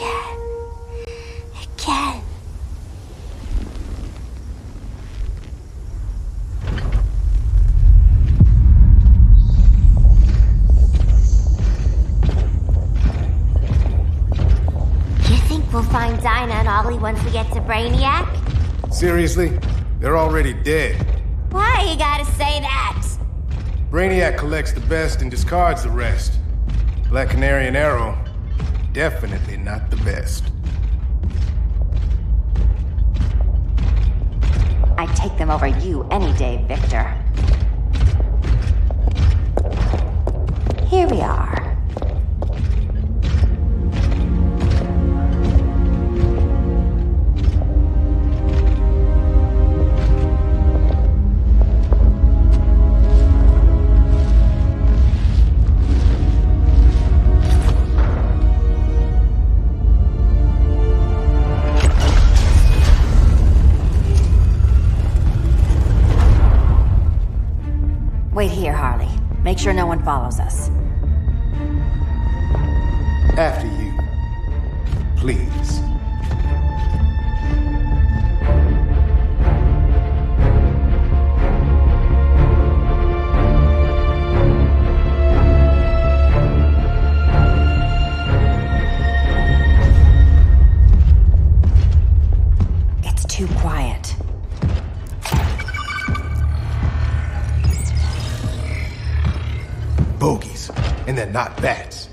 Again. You think we'll find Dinah and Ollie once we get to Brainiac? Seriously? They're already dead. Why you gotta say that? Brainiac collects the best and discards the rest. Black Canary and Arrow, definitely not the best. I'd take them over you any day, Victor. Here we are. Wait here, Harley. Make sure no one follows us. After you. Please. It's too quiet. Bogies. And they're not bats.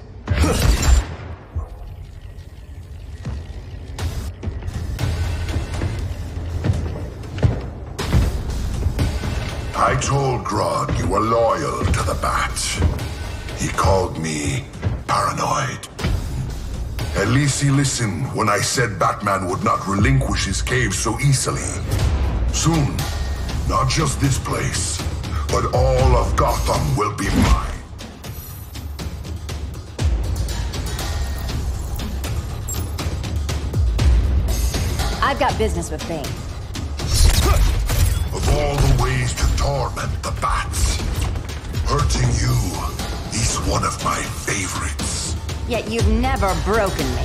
I told Grodd you were loyal to the Bats. He called me paranoid. At least he listened when I said Batman would not relinquish his cave so easily. Soon, not just this place, but all of Gotham will be mine. I've got business with Bane. Of all the ways to torment the Bats, hurting you is one of my favorites. Yet you've never broken me.